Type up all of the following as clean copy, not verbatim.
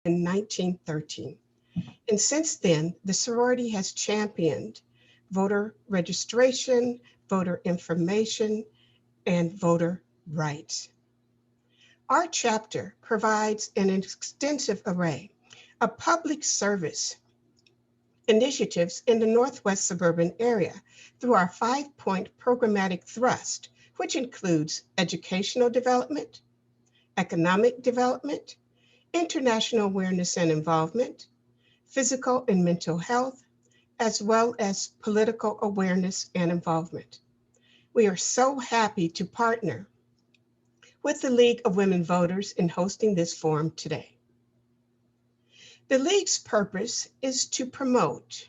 in 1913. And since then, the sorority has championed voter registration, voter information, and voter rights. Our chapter provides an extensive array of public service initiatives in the Northwest suburban area through our 5-point programmatic thrust, which includes educational development, economic development, international awareness and involvement, physical and mental health, as well as political awareness and involvement. We are so happy to partner with the League of Women Voters in hosting this forum today. The League's purpose is to promote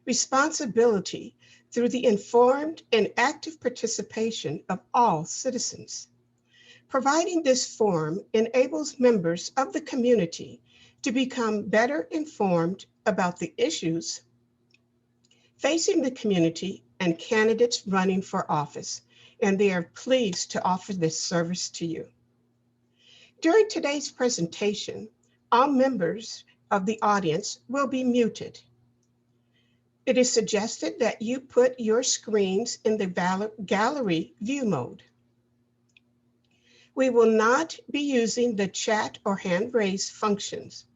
responsibility through the informed and active participation of all citizens. Providing this forum enables members of the community to become better informed about the issues facing the community and candidates running for office, and they are pleased to offer this service to you. During today's presentation, all members of the audience will be muted. It is suggested that you put your screens in the gallery view mode. We will not be using the chat or hand raise functions.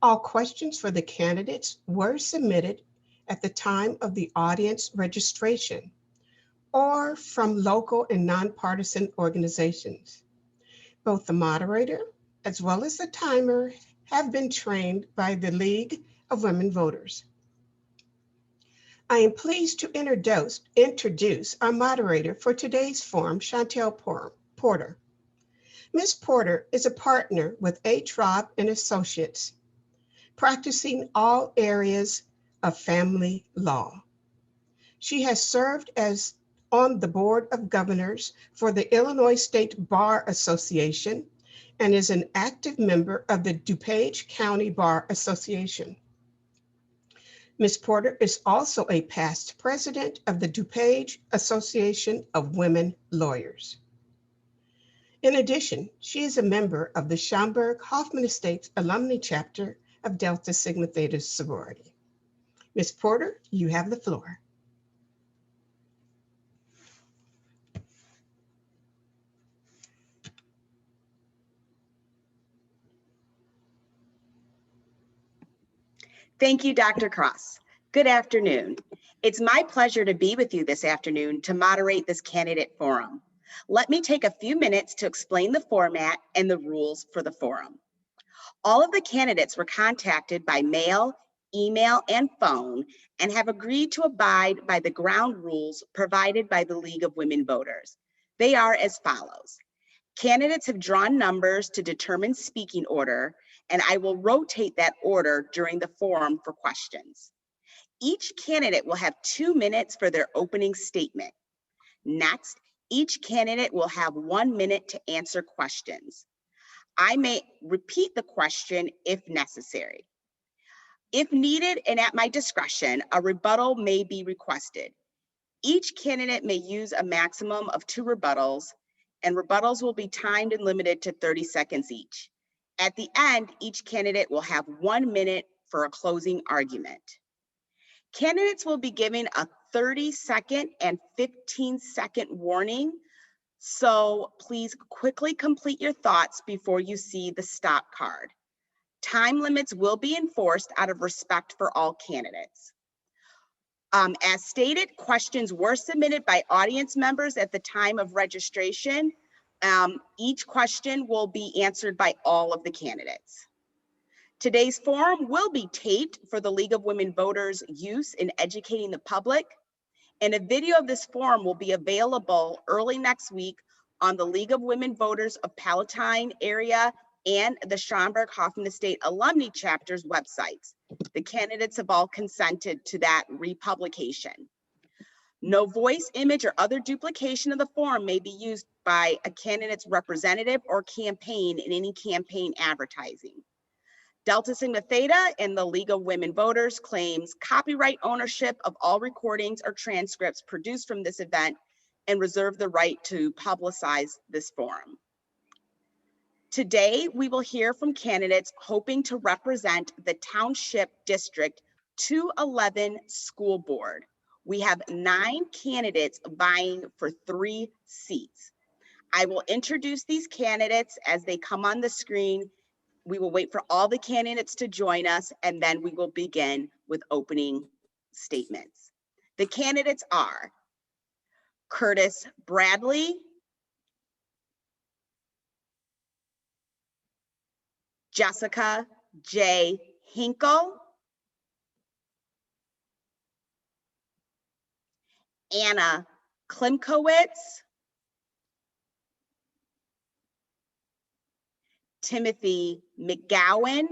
All questions for the candidates were submitted at the time of the audience registration or from local and nonpartisan organizations. Both the moderator as well as the timer have been trained by the League of Women Voters. I am pleased to introduce our moderator for today's forum, Chantelle Porter. Ms. Porter is a partner with A. Traub and Associates, practicing all areas of family law. She has served as on the Board of Governors for the Illinois State Bar Association and is an active member of the DuPage County Bar Association. Ms. Porter is also a past president of the DuPage Association of Women Lawyers. In addition, she is a member of the Schaumburg-Hoffman Estates Alumni Chapter of Delta Sigma Theta Sorority. Ms. Porter, you have the floor. Thank you, Dr. Cross. Good afternoon. It's my pleasure to be with you this afternoon to moderate this candidate forum. Let me take a few minutes to explain the format and the rules for the forum. All of the candidates were contacted by mail, email, and phone, and have agreed to abide by the ground rules provided by the League of Women Voters. They are as follows. Candidates have drawn numbers to determine speaking order, and I will rotate that order during the forum for questions. Each candidate will have 2 minutes for their opening statement. Next, each candidate will have 1 minute to answer questions. I may repeat the question if necessary. If needed and at my discretion, a rebuttal may be requested. Each candidate may use a maximum of 2 rebuttals, and rebuttals will be timed and limited to 30 seconds each. At the end, each candidate will have 1 minute for a closing argument. Candidates will be given a 30-second and 15-second warning, so please quickly complete your thoughts before you see the stop card. Time limits will be enforced out of respect for all candidates. As stated, questions were submitted by audience members at the time of registration. Each question will be answered by all of the candidates. Today's forum will be taped for the League of Women Voters' use in educating the public, and a video of this forum will be available early next week on the League of Women Voters of Palatine area and the Schaumburg-Hoffman Estate Alumni Chapter's websites. The candidates have all consented to that republication. No voice, image, or other duplication of the forum may be used by a candidate's representative or campaign in any campaign advertising. Delta Sigma Theta and the League of Women Voters claims copyright ownership of all recordings or transcripts produced from this event and reserve the right to publicize this forum. Today, we will hear from candidates hoping to represent the Township District 211 School Board. We have 9 candidates vying for 3 seats. I will introduce these candidates as they come on the screen. We will wait for all the candidates to join us, and then we will begin with opening statements. The candidates are Curtis Bradley, Jessica J. Hinkle, Anna Klimkowitz, Timothy McGowan,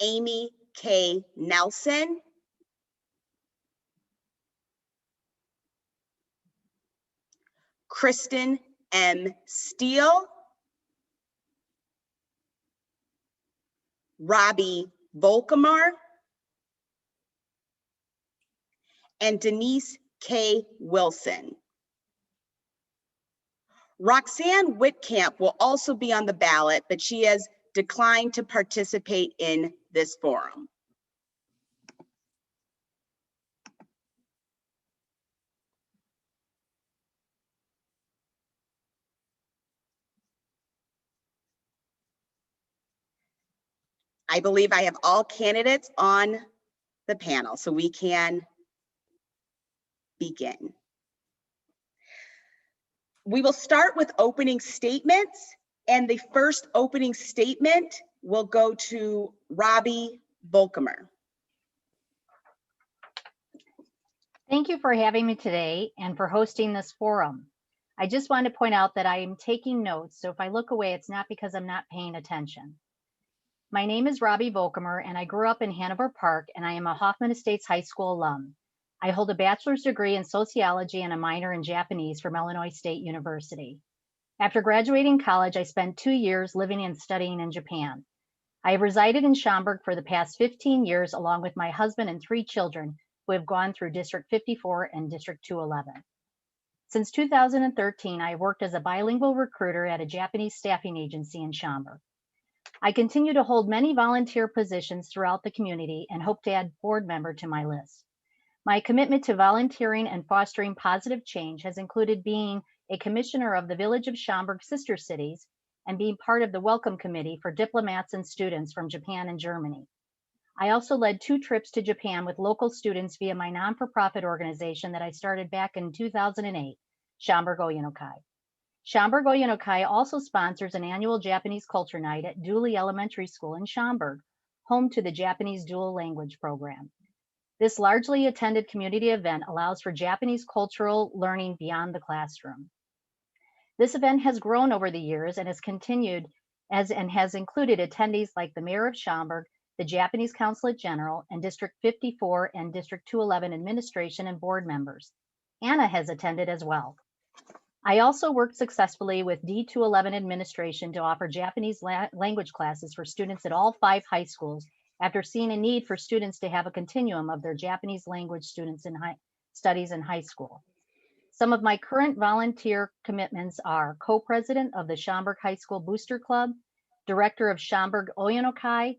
Amy K. Nelson, Kristin M. Steele, Robi Vollkommer, and Denise K. Wilson. Roxanne Wittkamp will also be on the ballot, but she has declined to participate in this forum. I believe I have all candidates on the panel, so we can begin. We will start with opening statements, and the first opening statement will go to Robi Vollkommer. Thank you for having me today and for hosting this forum. I just want to point out that I am taking notes, so if I look away, it's not because I'm not paying attention. My name is Robi Vollkommer, and I grew up in Hanover Park, and I am a Hoffman Estates High School alum. I hold a bachelor's degree in sociology and a minor in Japanese from Illinois State University. After graduating college, I spent 2 years living and studying in Japan. I have resided in Schaumburg for the past 15 years, along with my husband and 3 children who have gone through District 54 and District 211. Since 2013, I have worked as a bilingual recruiter at a Japanese staffing agency in Schaumburg. I continue to hold many volunteer positions throughout the community and hope to add board member to my list. My commitment to volunteering and fostering positive change has included being a commissioner of the Village of Schaumburg Sister Cities and being part of the Welcome Committee for diplomats and students from Japan and Germany. I also led 2 trips to Japan with local students via my non-for-profit organization that I started back in 2008, Schaumburg Oyenokai. Schaumburg Oyenokai also sponsors an annual Japanese culture night at Dooley Elementary School in Schaumburg, home to the Japanese dual language program. This largely attended community event allows for Japanese cultural learning beyond the classroom. This event has grown over the years and has continued and has included attendees like the Mayor of Schaumburg, the Japanese Consulate General, and District 54 and District 211 administration and board members. Anna has attended as well. I also worked successfully with D211 administration to offer Japanese language classes for students at all 5 high schools after seeing a need for students to have a continuum of their Japanese language students in studies in high school. Some of my current volunteer commitments are co-president of the Schaumburg High School Booster Club, director of Schaumburg Oyenokai,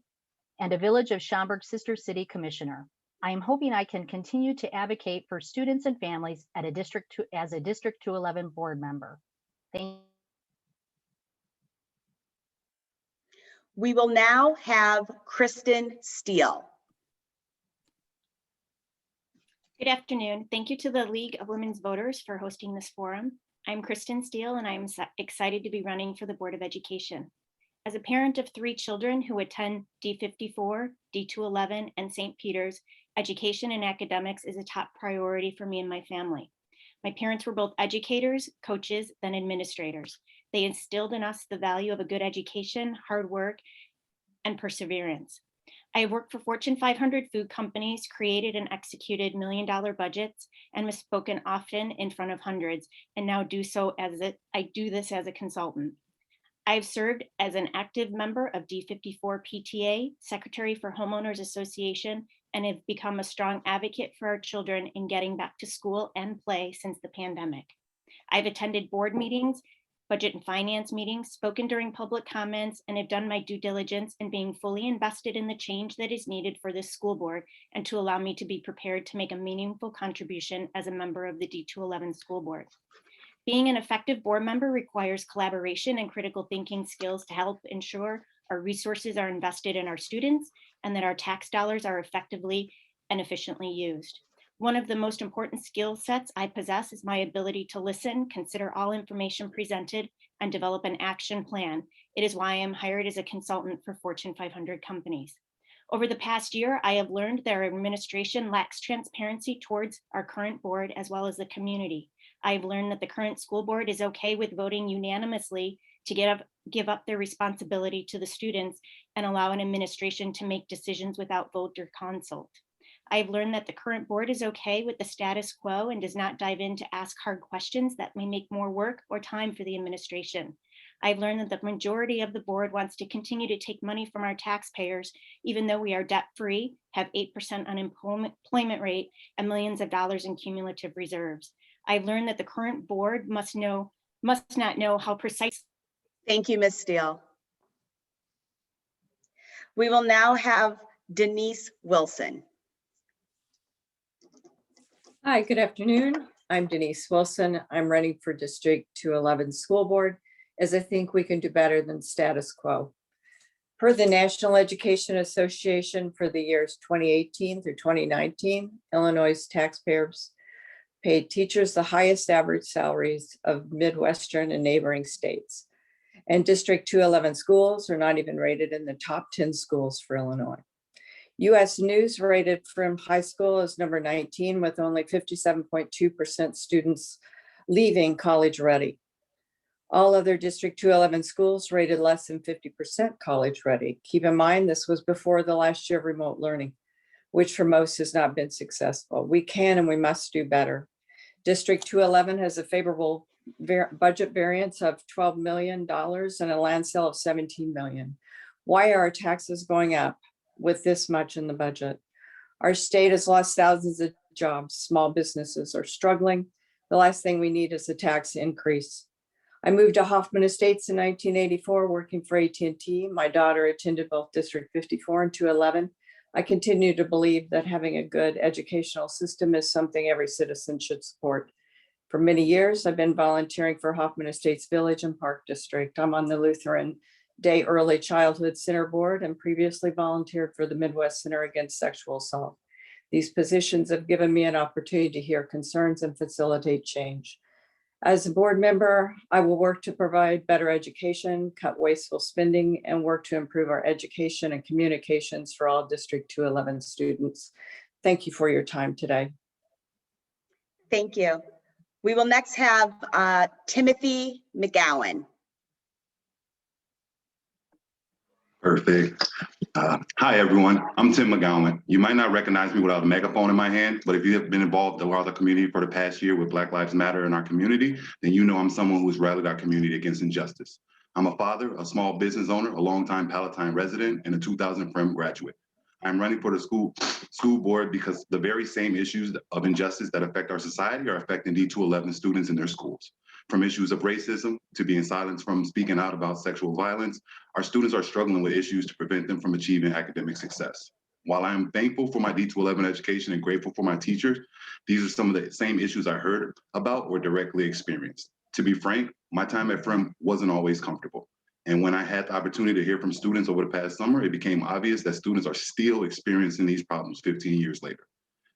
and a Village of Schaumburg Sister City Commissioner. I am hoping I can continue to advocate for students and families at as a District 211 board member. Thank you. We will now have Kristin Steele. Good afternoon. Thank you to the League of Women's Voters for hosting this forum. I'm Kristin Steele, and I'm excited to be running for the Board of Education. As a parent of 3 children who attend D54, D211, and St. Peter's, education and academics is a top priority for me and my family. My parents were both educators, coaches, then administrators. They instilled in us the value of a good education, hard work, and perseverance. I have worked for Fortune 500 food companies, created and executed million-dollar budgets, and was spoken often in front of hundreds, and now do this as a consultant. I have served as an active member of D54 PTA, Secretary for Homeowners Association, and have become a strong advocate for our children in getting back to school and play since the pandemic. I've attended board meetings, budget and finance meetings, spoken during public comments, and have done my due diligence in being fully invested in the change that is needed for this school board and to allow me to be prepared to make a meaningful contribution as a member of the D211 school board. Being an effective board member requires collaboration and critical thinking skills to help ensure our resources are invested in our students and that our tax dollars are effectively and efficiently used. One of the most important skill sets I possess is my ability to listen, consider all information presented, and develop an action plan. It is why I am hired as a consultant for Fortune 500 companies. Over the past year, I have learned that our administration lacks transparency towards our current board as well as the community. I have learned that the current school board is okay with voting unanimously to give up their responsibility to the students and allow an administration to make decisions without voter consult. I've learned that the current board is okay with the status quo and does not dive in to ask hard questions that may make more work or time for the administration. I've learned that the majority of the board wants to continue to take money from our taxpayers, even though we are debt-free, have 8% unemployment rate, and millions of dollars in cumulative reserves. I've learned that the current board must not know how precise. Thank you, Ms. Steele. We will now have Denise Wilson. Hi, good afternoon. I'm Denise Wilson. I'm running for District 211 School Board, as I think we can do better than status quo. Per the National Education Association for the years 2018 through 2019, Illinois taxpayers paid teachers the highest average salaries of Midwestern and neighboring states. And District 211 schools are not even rated in the top 10 schools for Illinois. US News rated from high school as number 19 with only 57.2% students leaving college ready. All other District 211 schools rated less than 50% college ready. Keep in mind, this was before the last year of remote learning, which for most has not been successful. We can and we must do better. District 211 has a favorable budget variance of $12 million and a land sale of $17 million. Why are our taxes going up with this much in the budget? Our state has lost thousands of jobs. Small businesses are struggling. The last thing we need is a tax increase. I moved to Hoffman Estates in 1984, working for AT&T. My daughter attended both District 54 and 211. I continue to believe that having a good educational system is something every citizen should support. For many years, I've been volunteering for Hoffman Estates Village and Park District. I'm on the Lutheran Day Early Childhood Center Board and previously volunteered for the Midwest Center Against Sexual Assault. These positions have given me an opportunity to hear concerns and facilitate change. As a board member, I will work to provide better education, cut wasteful spending, and work to improve our education and communications for all District 211 students. Thank you for your time today. Thank you. We will next have Timothy McGowan. Perfect. Hi, everyone. I'm Tim McGowan. You might not recognize me without a megaphone in my hand, but if you have been involved in the community for the past year with Black Lives Matter in our community, then you know I'm someone who has rallied our community against injustice. I'm a father, a small business owner, a longtime Palatine resident, and a 2000 Friend graduate. I'm running for the school board because the very same issues of injustice that affect our society are affecting D211 students in their schools. From issues of racism to being silenced from speaking out about sexual violence, our students are struggling with issues to prevent them from achieving academic success. While I am thankful for my D211 education and grateful for my teachers, these are some of the same issues I heard about or directly experienced. To be frank, my time at Friend wasn't always comfortable. And when I had the opportunity to hear from students over the past summer, it became obvious that students are still experiencing these problems 15 years later.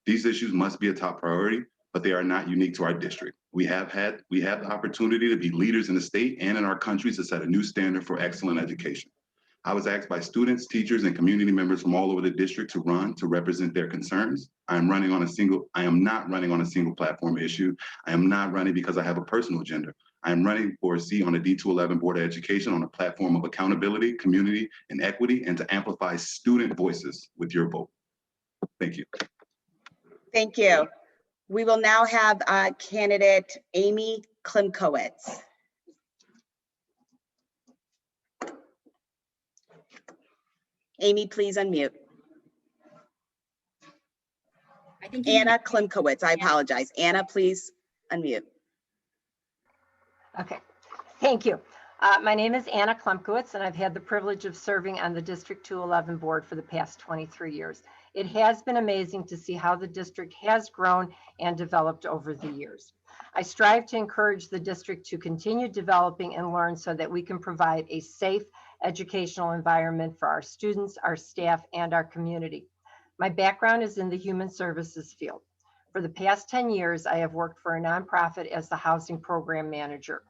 These issues must be a top priority, but they are not unique to our district. We have the opportunity to be leaders in the state and in our country to set a new standard for excellent education. I was asked by students, teachers, and community members from all over the district to run to represent their concerns. I am not running on a single platform issue. I am not running because I have a personal agenda. I am running for a seat on the D211 Board of Education on a platform of accountability, community, and equity, and to amplify student voices with your vote. Thank you. Thank you. We will now have candidate Amy Klimkowitz. Amy, please unmute. Anna Klimkowitz, I apologize. Anna, please unmute. Okay, thank you. My name is Anna Klemkowitz, and I've had the privilege of serving on the District 211 board for the past 23 years. It has been amazing to see how the district has grown and developed over the years. I strive to encourage the district to continue developing and learn so that we can provide a safe educational environment for our students, our staff, and our community. My background is in the human services field. For the past 10 years, I have worked for a nonprofit as the housing program manager,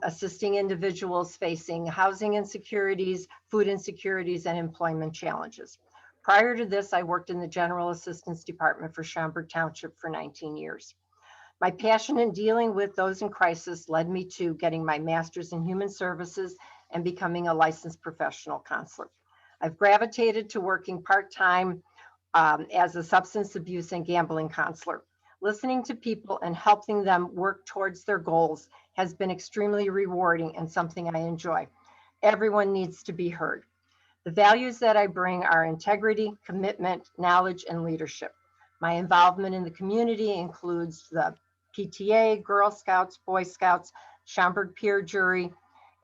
assisting individuals facing housing insecurities, food insecurities, and employment challenges. Prior to this, I worked in the General Assistance Department for Schaumburg Township for 19 years. My passion in dealing with those in crisis led me to getting my master's in human services and becoming a licensed professional counselor. I've gravitated to working part-time as a substance abuse and gambling counselor. Listening to people and helping them work towards their goals has been extremely rewarding and something I enjoy. Everyone needs to be heard. The values that I bring are integrity, commitment, knowledge, and leadership. My involvement in the community includes the PTA, Girl Scouts, Boy Scouts, Schaumburg Peer Jury,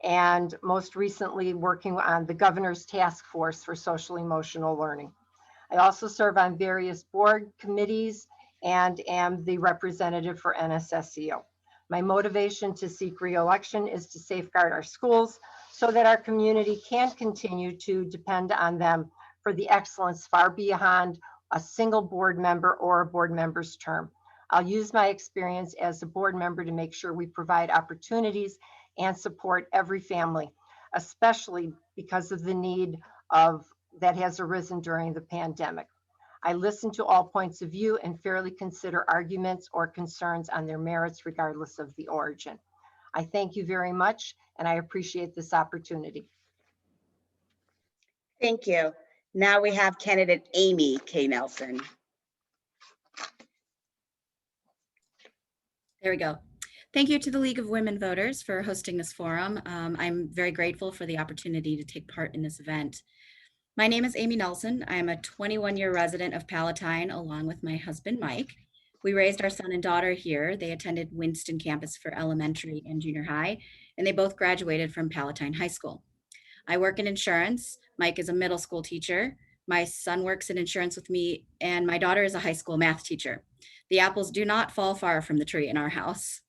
and most recently working on the Governor's Task Force for Social Emotional Learning. I also serve on various board committees and am the representative for NSSEO. My motivation to seek re-election is to safeguard our schools so that our community can continue to depend on them for the excellence far beyond a single board member or a board member's term. I'll use my experience as a board member to make sure we provide opportunities and support every family, especially because of the need that has arisen during the pandemic. I listen to all points of view and fairly consider arguments or concerns on their merits regardless of the origin. I thank you very much, and I appreciate this opportunity. Thank you. Now we have candidate Amy K. Nelson. There we go. Thank you to the League of Women Voters for hosting this forum. I'm very grateful for the opportunity to take part in this event. My name is Amy Nelson. I am a 21-year resident of Palatine along with my husband, Mike. We raised our son and daughter here. They attended Winston campus for elementary and junior high, and they both graduated from Palatine High School. I work in insurance. Mike is a middle school teacher. My son works in insurance with me, and my daughter is a high school math teacher. The apples do not fall far from the tree in our house.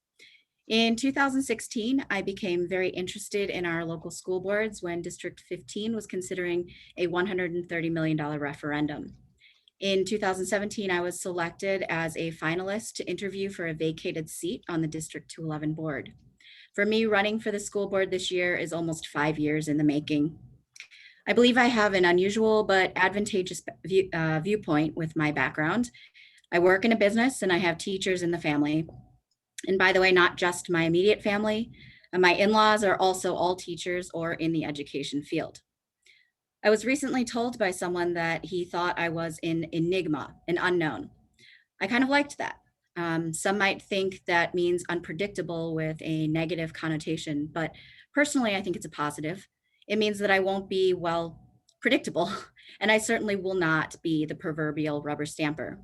In 2016, I became very interested in our local school boards when District 15 was considering a $130 million referendum. In 2017, I was selected as a finalist to interview for a vacated seat on the District 211 board. For me, running for the school board this year is almost 5 years in the making. I believe I have an unusual but advantageous viewpoint with my background. I work in a business and I have teachers in the family. And by the way, not just my immediate family, my in-laws are also all teachers or in the education field. I was recently told by someone that he thought I was an enigma, an unknown. I kind of liked that. Some might think that means unpredictable with a negative connotation, but personally, I think it's a positive. It means that I won't be, well, predictable, and I certainly will not be the proverbial rubber stamper.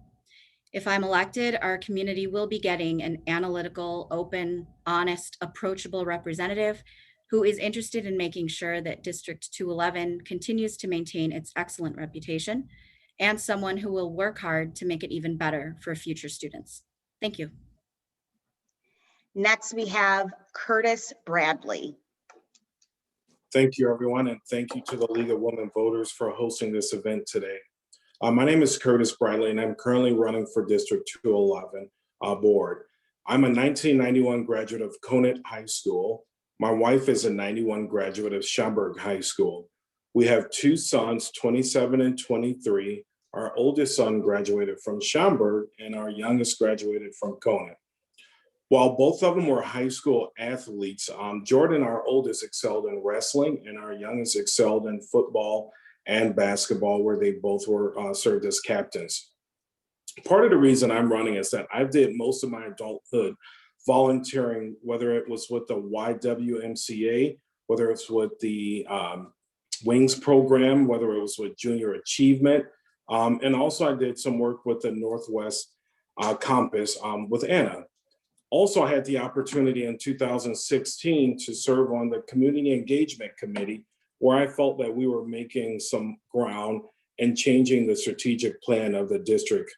If I'm elected, our community will be getting an analytical, open, honest, approachable representative who is interested in making sure that District 211 continues to maintain its excellent reputation, and someone who will work hard to make it even better for future students. Thank you. Next, we have Curtis Bradley. Thank you, everyone, and thank you to the League of Women Voters for hosting this event today. My name is Curtis Breitler, and I'm currently running for District 211 board. I'm a 1991 graduate of Conant High School. My wife is a 91 graduate of Schaumburg High School. We have two sons, 27 and 23. Our oldest son graduated from Schaumburg, and our youngest graduated from Conant. While both of them were high school athletes, Jordan, our oldest, excelled in wrestling, and our youngest excelled in football and basketball, where they both were served as captains. Part of the reason I'm running is that I did most of my adulthood volunteering, whether it was with the YWMCA, whether it's with the Wings program, whether it was with Junior Achievement, and also I did some work with the Northwest Compass with Anna. Also, I had the opportunity in 2016 to serve on the Community Engagement Committee, where I felt that we were making some ground and changing the strategic plan of the district.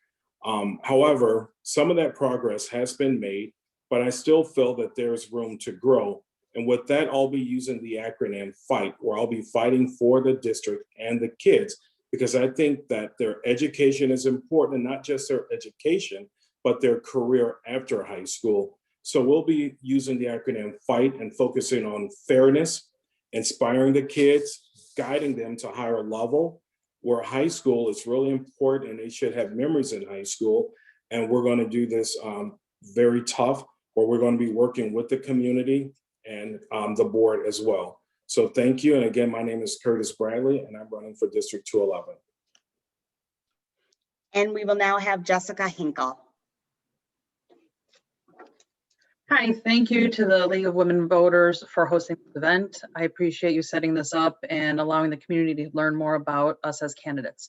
However, some of that progress has been made, but I still feel that there's room to grow. And with that, I'll be using the acronym FIGHT, where I'll be fighting for the district and the kids, because I think that their education is important, and not just their education, but their career after high school. So we'll be using the acronym FIGHT and focusing on fairness, inspiring the kids, guiding them to higher level, where high school is really important and they should have memories in high school. And we're going to do this very tough, where we're going to be working with the community and the board as well. So thank you. And again, my name is Curtis Bradley, and I'm running for District 211. And we will now have Jessica Hinkle. Hi, thank you to the League of Women Voters for hosting this event. I appreciate you setting this up and allowing the community to learn more about us as candidates.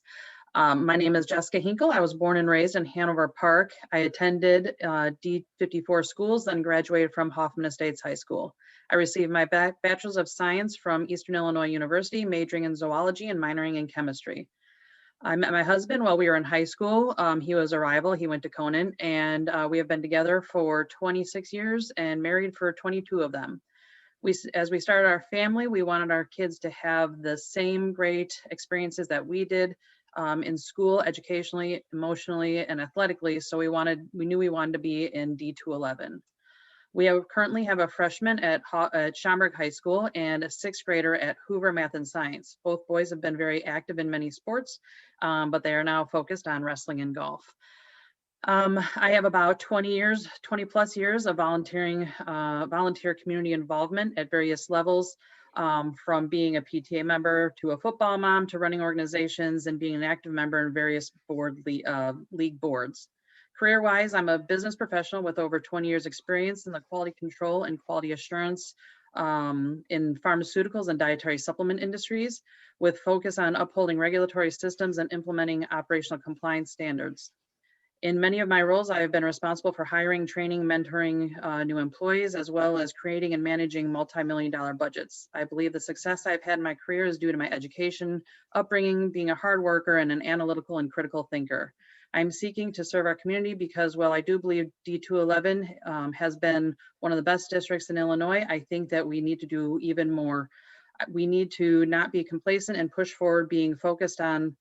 My name is Jessica Hinkle. I was born and raised in Hanover Park. I attended D54 schools, then graduated from Hoffman Estates High School. I received my Bachelor's of Science from Eastern Illinois University, majoring in zoology and minoring in chemistry. I met my husband while we were in high school. He was a rival. He went to Conan, and we have been together for 26 years and married for 22 of them. As we started our family, we wanted our kids to have the same great experiences that we did in school, educationally, emotionally, and athletically. So we knew we wanted to be in D211. We currently have a freshman at Schaumburg High School and a 6th grader at Hoover Math and Science. Both boys have been very active in many sports, but they are now focused on wrestling and golf. I have about 20 plus years of volunteer community involvement at various levels, from being a PTA member to a football mom to running organizations and being an active member in various league boards. Career-wise, I'm a business professional with over 20 years experience in the quality control and quality assurance in pharmaceuticals and dietary supplement industries, with focus on upholding regulatory systems and implementing operational compliance standards. In many of my roles, I have been responsible for hiring, training, mentoring new employees, as well as creating and managing multi-million-dollar budgets. I believe the success I've had in my career is due to my education, upbringing, being a hard worker, and an analytical and critical thinker. I'm seeking to serve our community because while I do believe D211 has been one of the best districts in Illinois, I think that we need to do even more. We need to not be complacent and push forward, being focused on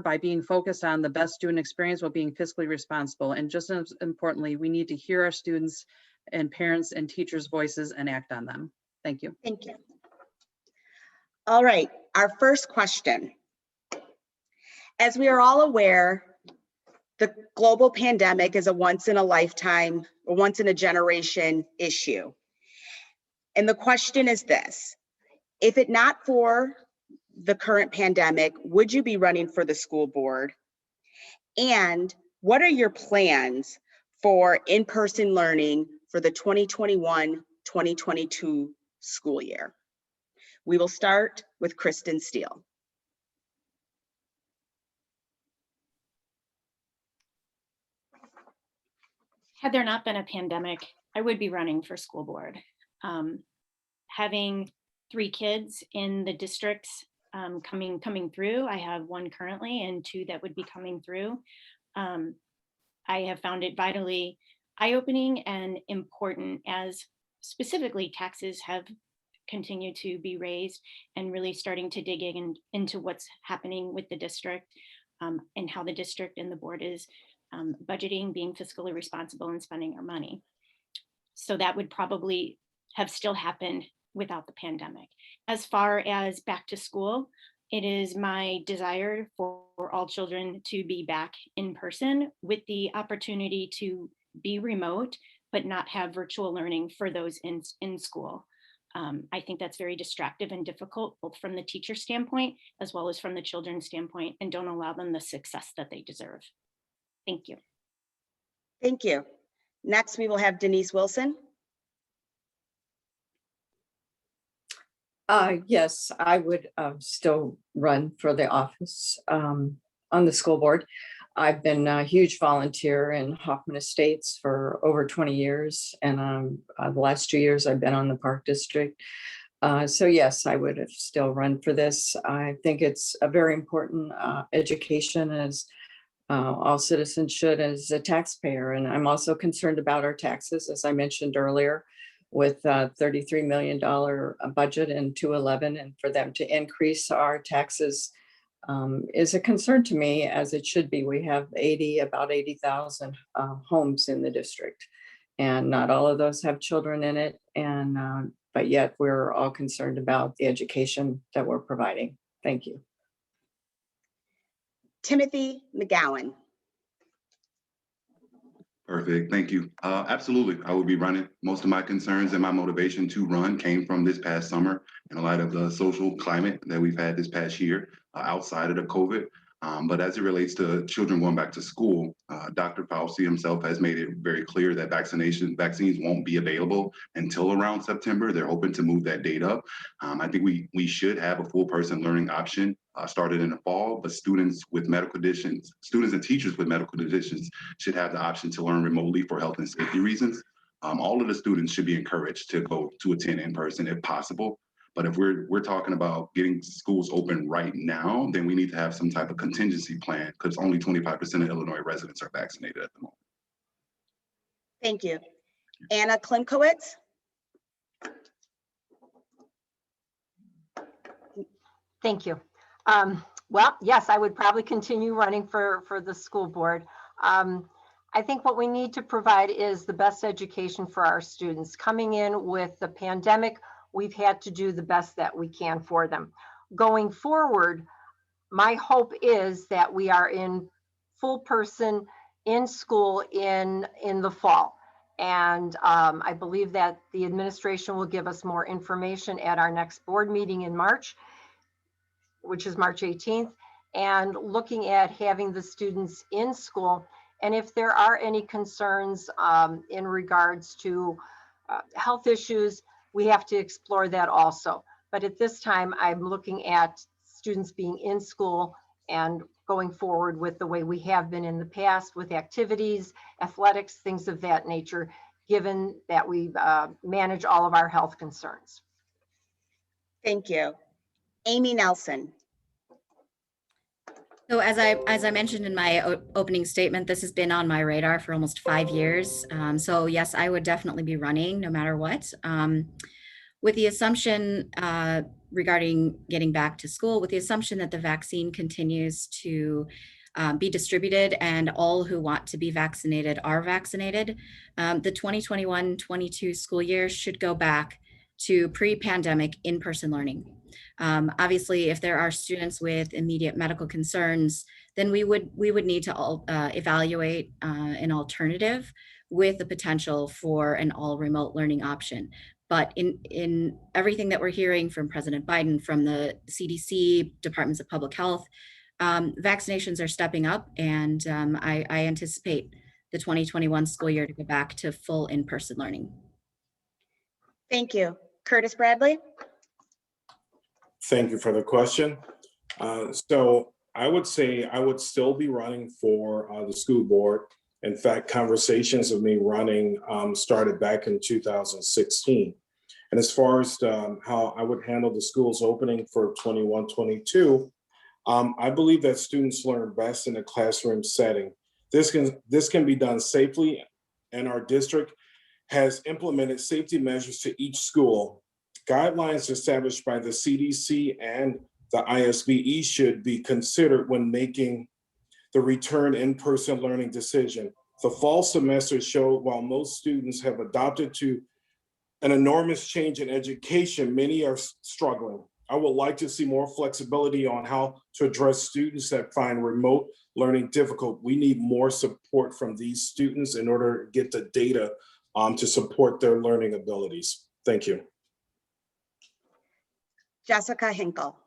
by being focused on the best student experience while being fiscally responsible. And just as importantly, we need to hear our students and parents and teachers' voices and act on them. Thank you. Thank you. All right, our first question. As we are all aware, the global pandemic is a once in a lifetime, or once in a generation issue. And the question is this: if it not for the current pandemic, would you be running for the school board? And what are your plans for in-person learning for the 2021-2022 school year? We will start with Kristin Steele. Had there not been a pandemic, I would be running for school board. Having 3 kids in the districts coming through, I have 1 currently and 2 that would be coming through. I have found it vitally eye-opening and important, as specifically taxes have continued to be raised, and really starting to dig into what's happening with the district and how the district and the board is budgeting, being fiscally responsible, and spending our money. So that would probably have still happened without the pandemic. As far as back to school, it is my desire for all children to be back in person, with the opportunity to be remote, but not have virtual learning for those in school. I think that's very distractive and difficult, both from the teacher standpoint, as well as from the children's standpoint, and don't allow them the success that they deserve. Thank you. Thank you. Next, we will have Denise Wilson. Yes, I would still run for the office on the school board. I've been a huge volunteer in Hoffman Estates for over 20 years. And the last 2 years I've been on the Park District. So yes, I would have still run for this. I think it's a very important education, as all citizens should, as a taxpayer. And I'm also concerned about our taxes, as I mentioned earlier, with $33 million budget in 2011, and for them to increase our taxes is a concern to me, as it should be. We have about 80,000 homes in the district, and not all of those have children in it. And but yet we're all concerned about the education that we're providing. Thank you. Timothy McGowan. Perfect. Thank you. Absolutely. I will be running. Most of my concerns and my motivation to run came from this past summer in light of the social climate that we've had this past year outside of the COVID. But as it relates to children going back to school, Dr. Fauci himself has made it very clear that vaccines won't be available until around September. They're hoping to move that date up. I think we should have a full person learning option started in the fall, but students with medical conditions, students and teachers with medical conditions should have the option to learn remotely for health and safety reasons. All of the students should be encouraged to go to attend in person if possible. But if we're talking about getting schools open right now, then we need to have some type of contingency plan, because only 25% of Illinois residents are vaccinated at the moment. Thank you. Anna Klimkowitz. Thank you. Well, yes, I would probably continue running for the school board. I think what we need to provide is the best education for our students. Coming in with the pandemic, we've had to do the best that we can for them. Going forward, my hope is that we are in full person in school in the fall. And I believe that the administration will give us more information at our next board meeting in March, which is March 18th, and looking at having the students in school. And if there are any concerns in regards to health issues, we have to explore that also. But at this time, I'm looking at students being in school and going forward with the way we have been in the past with activities, athletics, things of that nature, given that we manage all of our health concerns. Thank you. Amy Nelson. So as I mentioned in my opening statement, this has been on my radar for almost 5 years. So yes, I would definitely be running no matter what. With the assumption regarding getting back to school, with the assumption that the vaccine continues to be distributed and all who want to be vaccinated are vaccinated, the 2021-22 school year should go back to pre-pandemic in-person learning. Obviously, if there are students with immediate medical concerns, then we would need to evaluate an alternative with the potential for an all remote learning option. But in everything that we're hearing from President Biden, from the CDC, Departments of Public Health, vaccinations are stepping up, and I anticipate the 2021 school year to go back to full in-person learning. Thank you. Curtis Bradley. Thank you for the question. So I would say I would still be running for the school board. In fact, conversations of me running started back in 2016. And as far as how I would handle the schools opening for 21-22, I believe that students learn best in a classroom setting. This can be done safely, and our district has implemented safety measures to each school. Guidelines established by the CDC and the ISBE should be considered when making the return in-person learning decision. The fall semester showed while most students have adopted to an enormous change in education, many are struggling. I would like to see more flexibility on how to address students that find remote learning difficult. We need more support from these students in order to get the data to support their learning abilities. Thank you. Jessica Hinkle.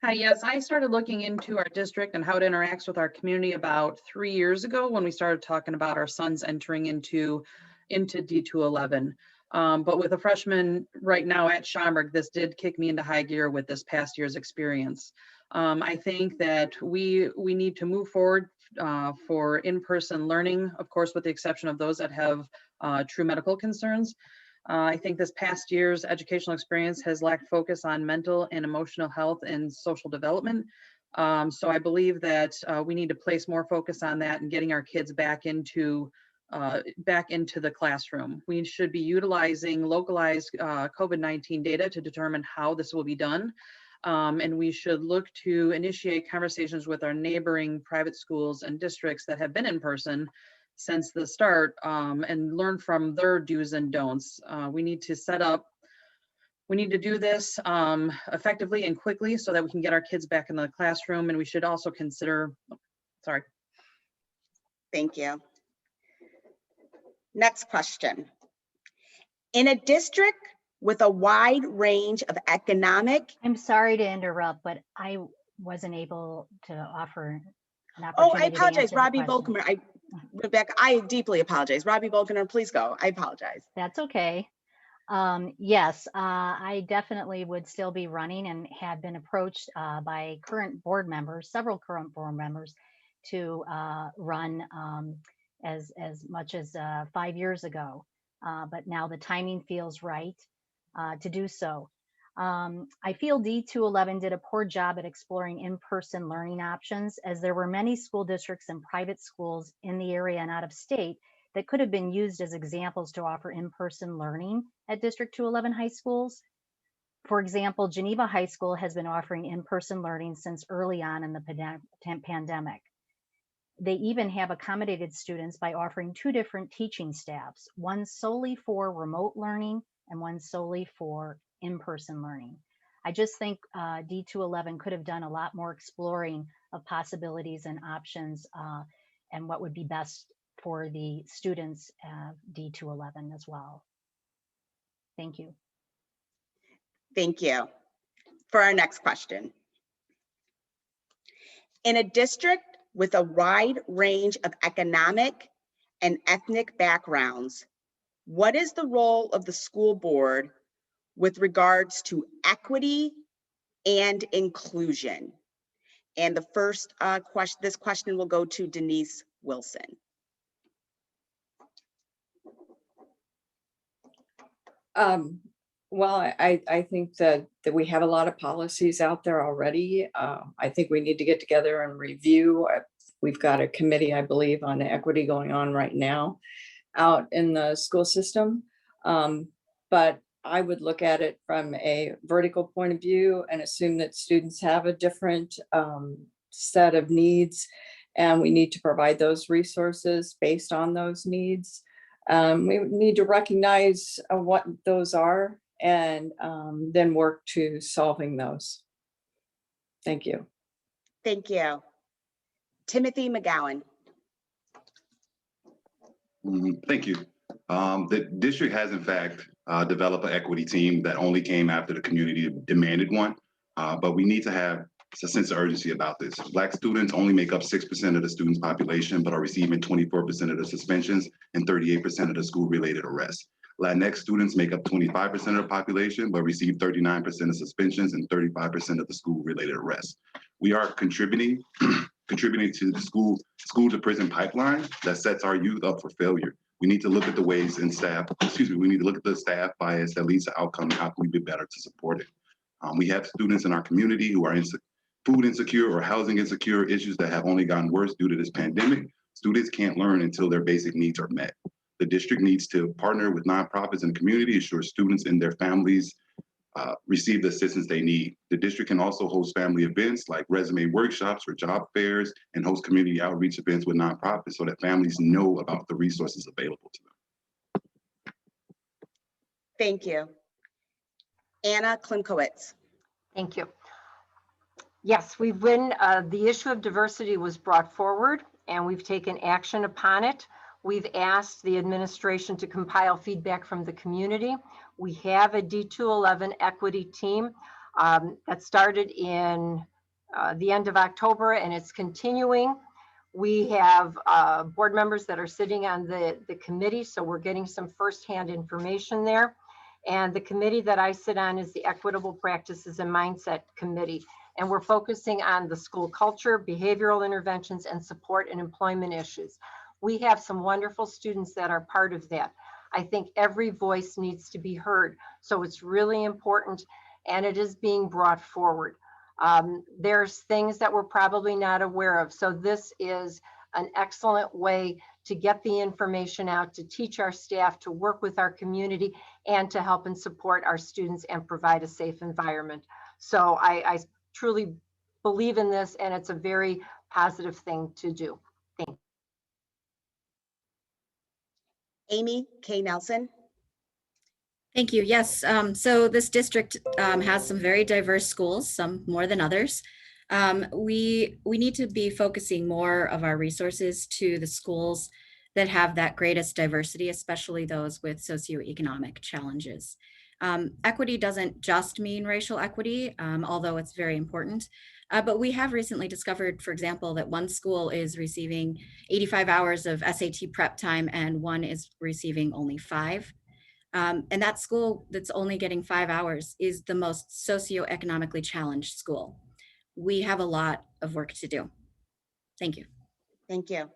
Hi, yes, I started looking into our district and how it interacts with our community about 3 years ago when we started talking about our sons entering into D211. But with a freshman right now at Schaumburg, this did kick me into high gear with this past year's experience. I think that we need to move forward for in-person learning, of course, with the exception of those that have true medical concerns. I think this past year's educational experience has lacked focus on mental and emotional health and social development. So I believe that we need to place more focus on that and getting our kids back into the classroom. We should be utilizing localized COVID-19 data to determine how this will be done. And we should look to initiate conversations with our neighboring private schools and districts that have been in person since the start, and learn from their do's and don'ts. We need to do this effectively and quickly so that we can get our kids back in the classroom. And we should also consider, sorry. Thank you. Next question. In a district with a wide range of economic. I'm sorry to interrupt, but I wasn't able to offer an opportunity. Oh, I apologize, to answer the Robi Vollkommer. Rebecca, I deeply apologize. Robi Vollkommer, please go. I apologize. That's okay. Yes, I definitely would still be running and had been approached by current board members, several current board members, to run as much as 5 years ago. But now the timing feels right to do so. I feel D211 did a poor job at exploring in-person learning options, as there were many school districts and private schools in the area and out of state that could have been used as examples to offer in-person learning at District 211 high schools. For example, Geneva High School has been offering in-person learning since early on in the pandemic. They even have accommodated students by offering 2 different teaching staffs, one solely for remote learning and one solely for in-person learning. I just think D211 could have done a lot more exploring of possibilities and options and what would be best for the students of D211 as well. Thank you. Thank you. For our next question. In a district with a wide range of economic and ethnic backgrounds, what is the role of the school board with regards to equity and inclusion? And the first this question will go to Denise Wilson. Well, I think that we have a lot of policies out there already. I think we need to get together and review. We've got a committee, I believe, on equity going on right now out in the school system. But I would look at it from a vertical point of view and assume that students have a different set of needs, and we need to provide those resources based on those needs. We need to recognize what those are and then work to solving those. Thank you. Thank you. Timothy McGowan. Thank you. The district has in fact developed an equity team that only came after the community demanded one, but we need to have a sense of urgency about this. Black students only make up 6% of the students' population, but are receiving 24% of the suspensions and 38% of the school-related arrests. Latinx students make up 25% of the population, but receive 39% of suspensions and 35% of the school-related arrests. We are contributing to the school to prison pipeline that sets our youth up for failure. We need to look at the ways in we need to look at the staff bias that leads to outcome and how can we be better to support it. We have students in our community who are food insecure or housing insecure, issues that have only gotten worse due to this pandemic. Students can't learn until their basic needs are met. The district needs to partner with nonprofits and community, ensure students and their families receive the assistance they need. The district can also host family events like resume workshops or job fairs, and host community outreach events with nonprofits so that families know about the resources available to them. Thank you. Anna Klimkowitz. Thank you. Yes, the issue of diversity was brought forward and we've taken action upon it. We've asked the administration to compile feedback from the community. We have a D211 equity team that started in the end of October and it's continuing. We have board members that are sitting on the committee, so we're getting some firsthand information there. And the committee that I sit on is the Equitable Practices and Mindset Committee. And we're focusing on the school culture, behavioral interventions, and support and employment issues. We have some wonderful students that are part of that. I think every voice needs to be heard. So it's really important, and it is being brought forward. There's things that we're probably not aware of. So this is an excellent way to get the information out, to teach our staff, to work with our community, and to help and support our students and provide a safe environment. So I truly believe in this, and it's a very positive thing to do. Thank you. Amy K. Nelson. Thank you. Yes, so this district has some very diverse schools, some more than others. We need to be focusing more of our resources to the schools that have that greatest diversity, especially those with socioeconomic challenges. Equity doesn't just mean racial equity, although it's very important. But we have recently discovered, for example, that one school is receiving 85 hours of SAT prep time and one is receiving only 5. And that school that's only getting 5 hours is the most socioeconomically challenged school. We have a lot of work to do. Thank you. Thank you.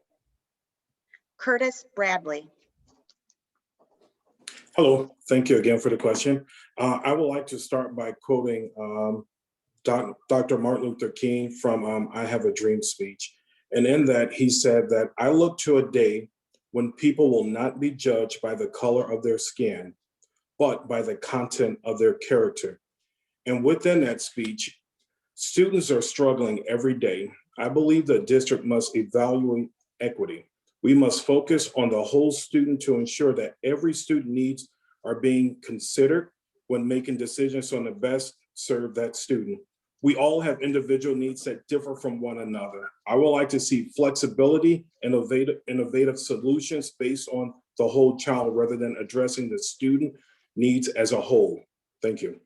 Curtis Bradley. Hello, thank you again for the question. I would like to start by quoting Dr. Martin Luther King from I Have a Dream speech. And in that, he said that I look to a day when people will not be judged by the color of their skin, but by the content of their character. And within that speech, students are struggling every day. I believe the district must evaluate equity. We must focus on the whole student to ensure that every student needs are being considered when making decisions on the best serve that student. We all have individual needs that differ from one another. I would like to see flexibility, innovative solutions based on the whole child rather than addressing the student needs as a whole. Thank you.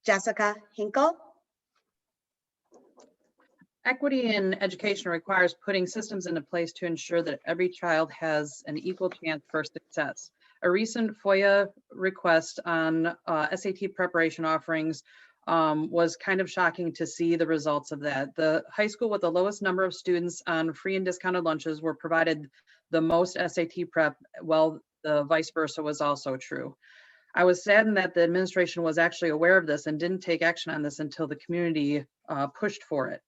Jessica Hinkle. Equity in education requires putting systems into place to ensure that every child has an equal chance for success. A recent FOIA request on SAT preparation offerings was kind of shocking to see the results of that. The high school with the lowest number of students on free and discounted lunches were provided the most SAT prep, while the vice versa was also true. I was saddened that the administration was actually aware of this and didn't take action on this until the community pushed for it.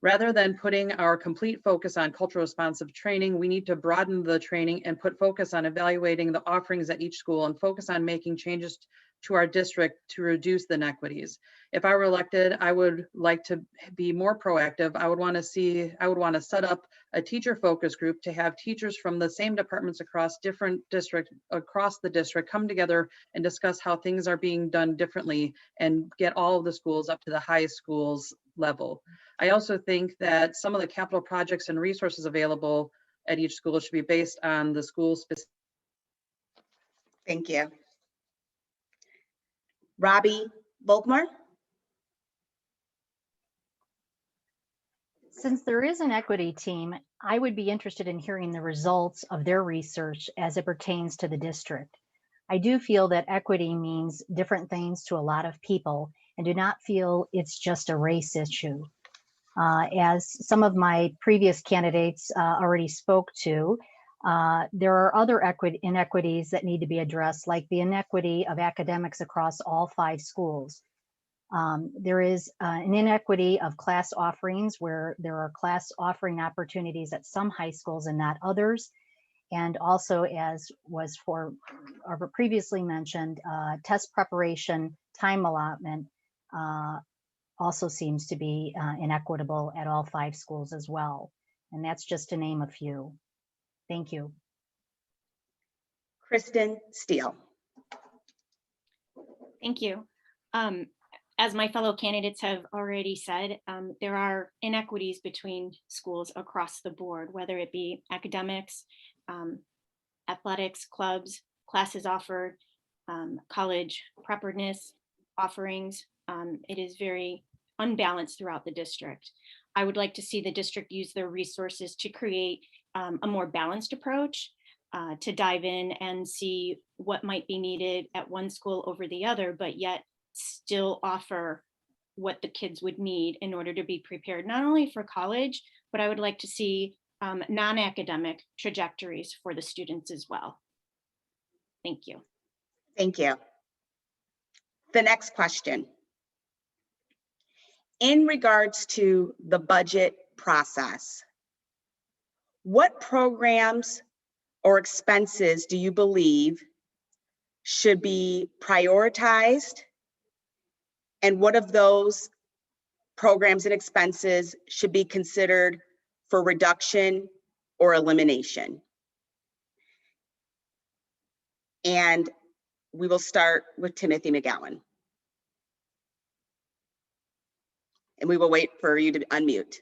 Rather than putting our complete focus on cultural responsive training, we need to broaden the training and put focus on evaluating the offerings at each school and focus on making changes to our district to reduce the inequities. If I were elected, I would like to be more proactive. I would want to set up a teacher focus group to have teachers from the same departments across different districts across the district come together and discuss how things are being done differently and get all of the schools up to the highest schools level. I also think that some of the capital projects and resources available at each school should be based on the school specific. Thank you. Robi Vollkommer. Since there is an equity team, I would be interested in hearing the results of their research as it pertains to the district. I do feel that equity means different things to a lot of people and do not feel it's just a race issue. As some of my previous candidates already spoke to, there are other inequities that need to be addressed, like the inequity of academics across all 5 schools. There is an inequity of class offerings where there are class offering opportunities at some high schools and not others. And also, as was previously mentioned, test preparation time allotment also seems to be inequitable at all 5 schools as well. And that's just to name a few. Thank you. Kristin Steele. Thank you. As my fellow candidates have already said, there are inequities between schools across the board, whether it be academics, athletics, clubs, classes offered, college preparedness offerings. It is very unbalanced throughout the district. I would like to see the district use their resources to create a more balanced approach, to dive in and see what might be needed at one school over the other, but yet still offer what the kids would need in order to be prepared, not only for college, but I would like to see non-academic trajectories for the students as well. Thank you. Thank you. The next question. In regards to the budget process, what programs or expenses do you believe should be prioritized? And what of those programs and expenses should be considered for reduction or elimination? And we will start with Timothy McGowan. And we will wait for you to unmute.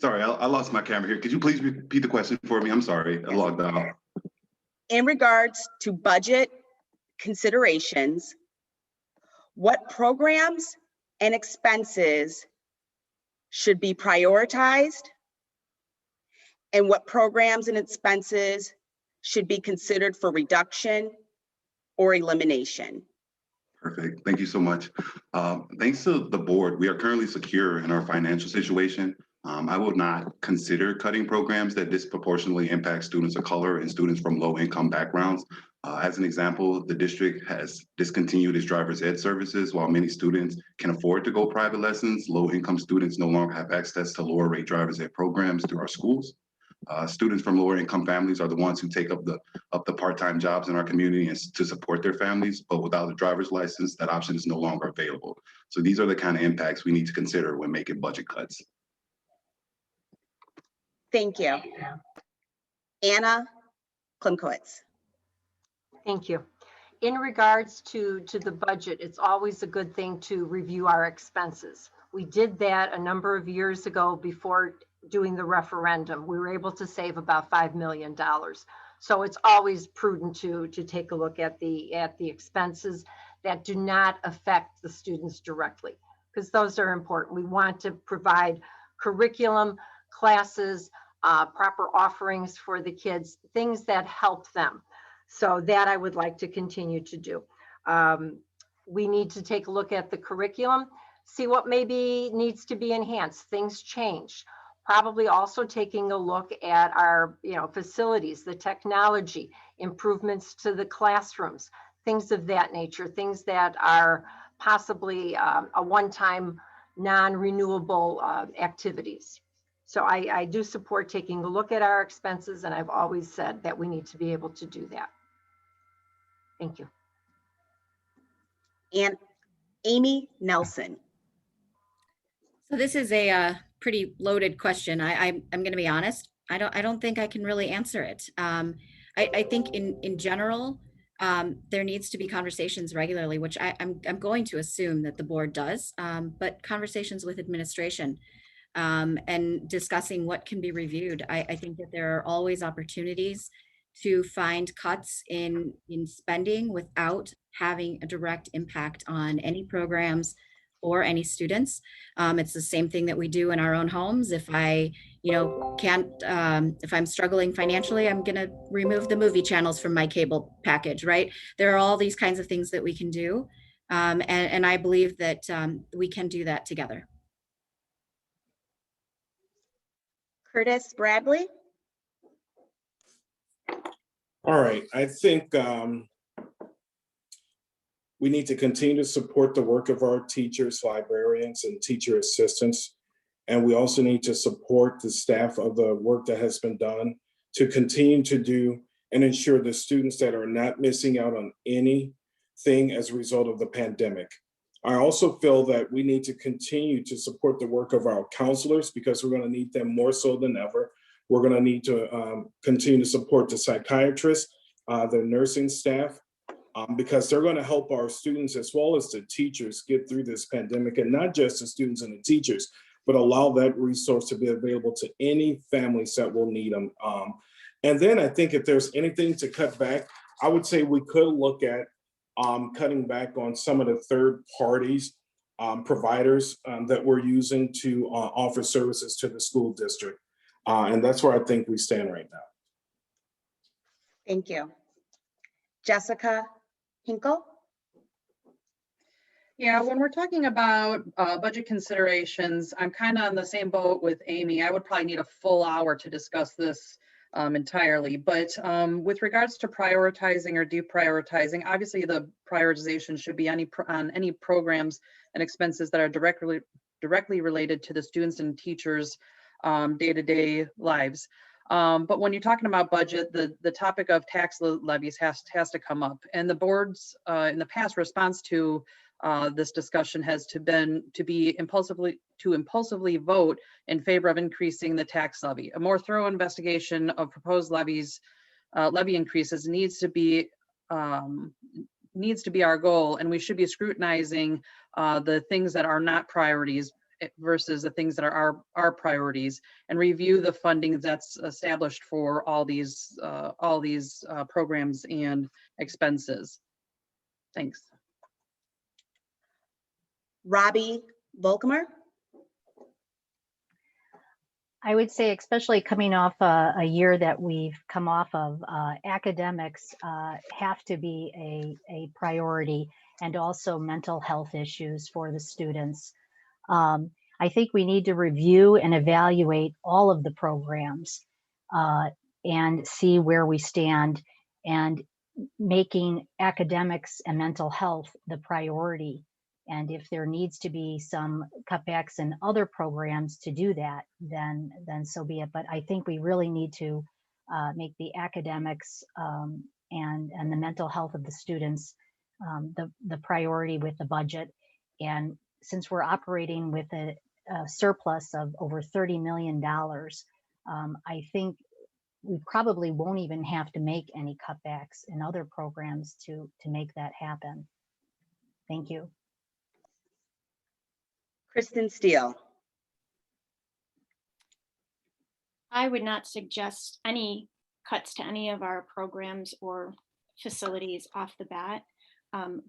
Sorry, I lost my camera here. Could you please repeat the question for me? I'm sorry, I logged out. In regards to budget considerations, what programs and expenses should be prioritized? And what programs and expenses should be considered for reduction or elimination? Perfect, thank you so much. Thanks to the board, we are currently secure in our financial situation. I will not consider cutting programs that disproportionately impact students of color and students from low-income backgrounds. As an example, the district has discontinued its driver's ed services. While many students can afford to go private lessons, low-income students no longer have access to lower-rate driver's ed programs through our schools. Students from lower-income families are the ones who take up the part-time jobs in our community and to support their families, but without a driver's license, that option is no longer available. So these are the kind of impacts we need to consider when making budget cuts. Thank you. Anna Klimkowitz. Thank you. In regards to the budget, it's always a good thing to review our expenses. We did that a number of years ago before doing the referendum. We were able to save about $5 million. So it's always prudent to take a look at the expenses that do not affect the students directly, because those are important. We want to provide curriculum, classes, proper offerings for the kids, things that help them. So that I would like to continue to do. We need to take a look at the curriculum, see what maybe needs to be enhanced. Things change. Probably also taking a look at our facilities, the technology, improvements to the classrooms, things of that nature, things that are possibly a one-time non-renewable activities. So I do support taking a look at our expenses, and I've always said that we need to be able to do that. Thank you. And Amy Nelson. So this is a pretty loaded question. I'm going to be honest. I don't think I can really answer it. I think in general, there needs to be conversations regularly, which I'm going to assume that the board does, but conversations with administration and discussing what can be reviewed. I think that there are always opportunities to find cuts in spending without having a direct impact on any programs or any students. It's the same thing that we do in our own homes. If I, can't, if I'm struggling financially, I'm gonna remove the movie channels from my cable package, right? There are all these kinds of things that we can do. And I believe that we can do that together. Curtis Bradley. All right, I think we need to continue to support the work of our teachers, librarians, and teacher assistants. And we also need to support the staff of the work that has been done to continue to do and ensure the students that are not missing out on anything as a result of the pandemic. I also feel that we need to continue to support the work of our counselors, because we're going to need them more so than ever. We're going to need to continue to support the psychiatrists, the nursing staff, because they're going to help our students as well as the teachers get through this pandemic, and not just the students and the teachers, but allow that resource to be available to any families that will need them. And then I think if there's anything to cut back, I would say we could look at cutting back on some of the third parties, providers that we're using to offer services to the school district. And that's where I think we stand right now. Thank you. Jessica Hinkle? Yeah, when we're talking about budget considerations, I'm kind of on the same boat with Amy. I would probably need a full hour to discuss this entirely. But with regards to prioritizing or deprioritizing, obviously the prioritization should be on any programs and expenses that are directly related to the students and teachers' day-to-day lives. But when you're talking about budget, the topic of tax levies has to come up. And the board's in the past response to this discussion has to impulsively vote in favor of increasing the tax levy. A more thorough investigation of proposed levy increases needs to be our goal, and we should be scrutinizing the things that are not priorities versus the things that are our priorities, and review the funding that's established for all these programs and expenses. Thanks. Robi, Vollkommer? I would say, especially coming off a year that we've come off of, academics have to be a priority, and also mental health issues for the students. I think we need to review and evaluate all of the programs and see where we stand, and making academics and mental health the priority. And if there needs to be some cutbacks in other programs to do that, then so be it. But I think we really need to make the academics and the mental health of the students the priority with the budget. And since we're operating with a surplus of over $30 million, I think we probably won't even have to make any cutbacks in other programs to make that happen. Thank you. Kristin Steele? I would not suggest any cuts to any of our programs or facilities off the bat,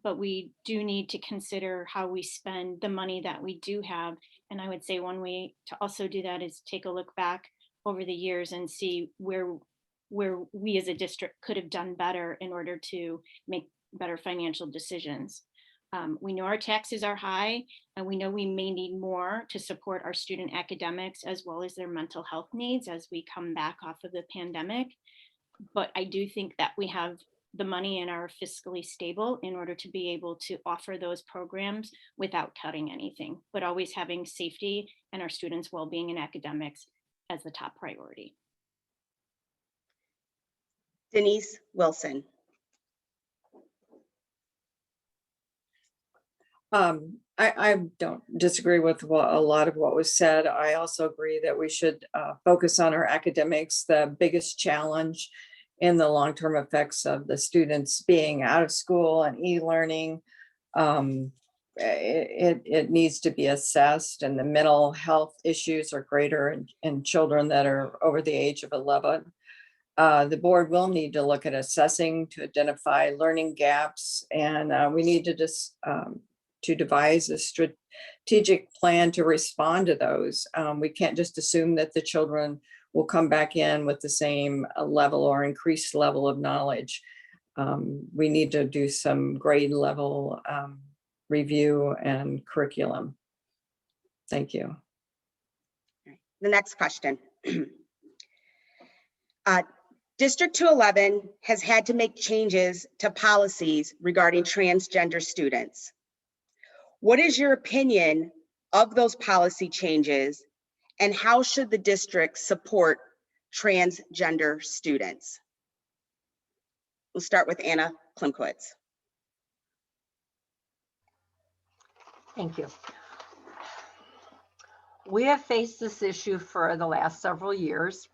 but we do need to consider how we spend the money that we do have. And I would say one way to also do that is take a look back over the years and see where we as a district could have done better in order to make better financial decisions. We know our taxes are high, and we know we may need more to support our student academics as well as their mental health needs as we come back off of the pandemic. But I do think that we have the money and are fiscally stable in order to be able to offer those programs without cutting anything, but always having safety and our students' well-being and academics as the top priority. Denise Wilson? I don't disagree with a lot of what was said. I also agree that we should focus on our academics. The biggest challenge in the long-term effects of the students being out of school and e-learning, it needs to be assessed, and the mental health issues are greater in children that are over the age of 11. The board will need to look at assessing to identify learning gaps, and we need to just to devise a strategic plan to respond to those. We can't just assume that the children will come back in with the same level or increased level of knowledge. We need to do some grade level review and curriculum. Thank you. The next question. District 211 has had to make changes to policies regarding transgender students. What is your opinion of those policy changes, and how should the district support transgender students? We'll start with Anna Klimkowitz. Thank you. We have faced this issue for the last several years.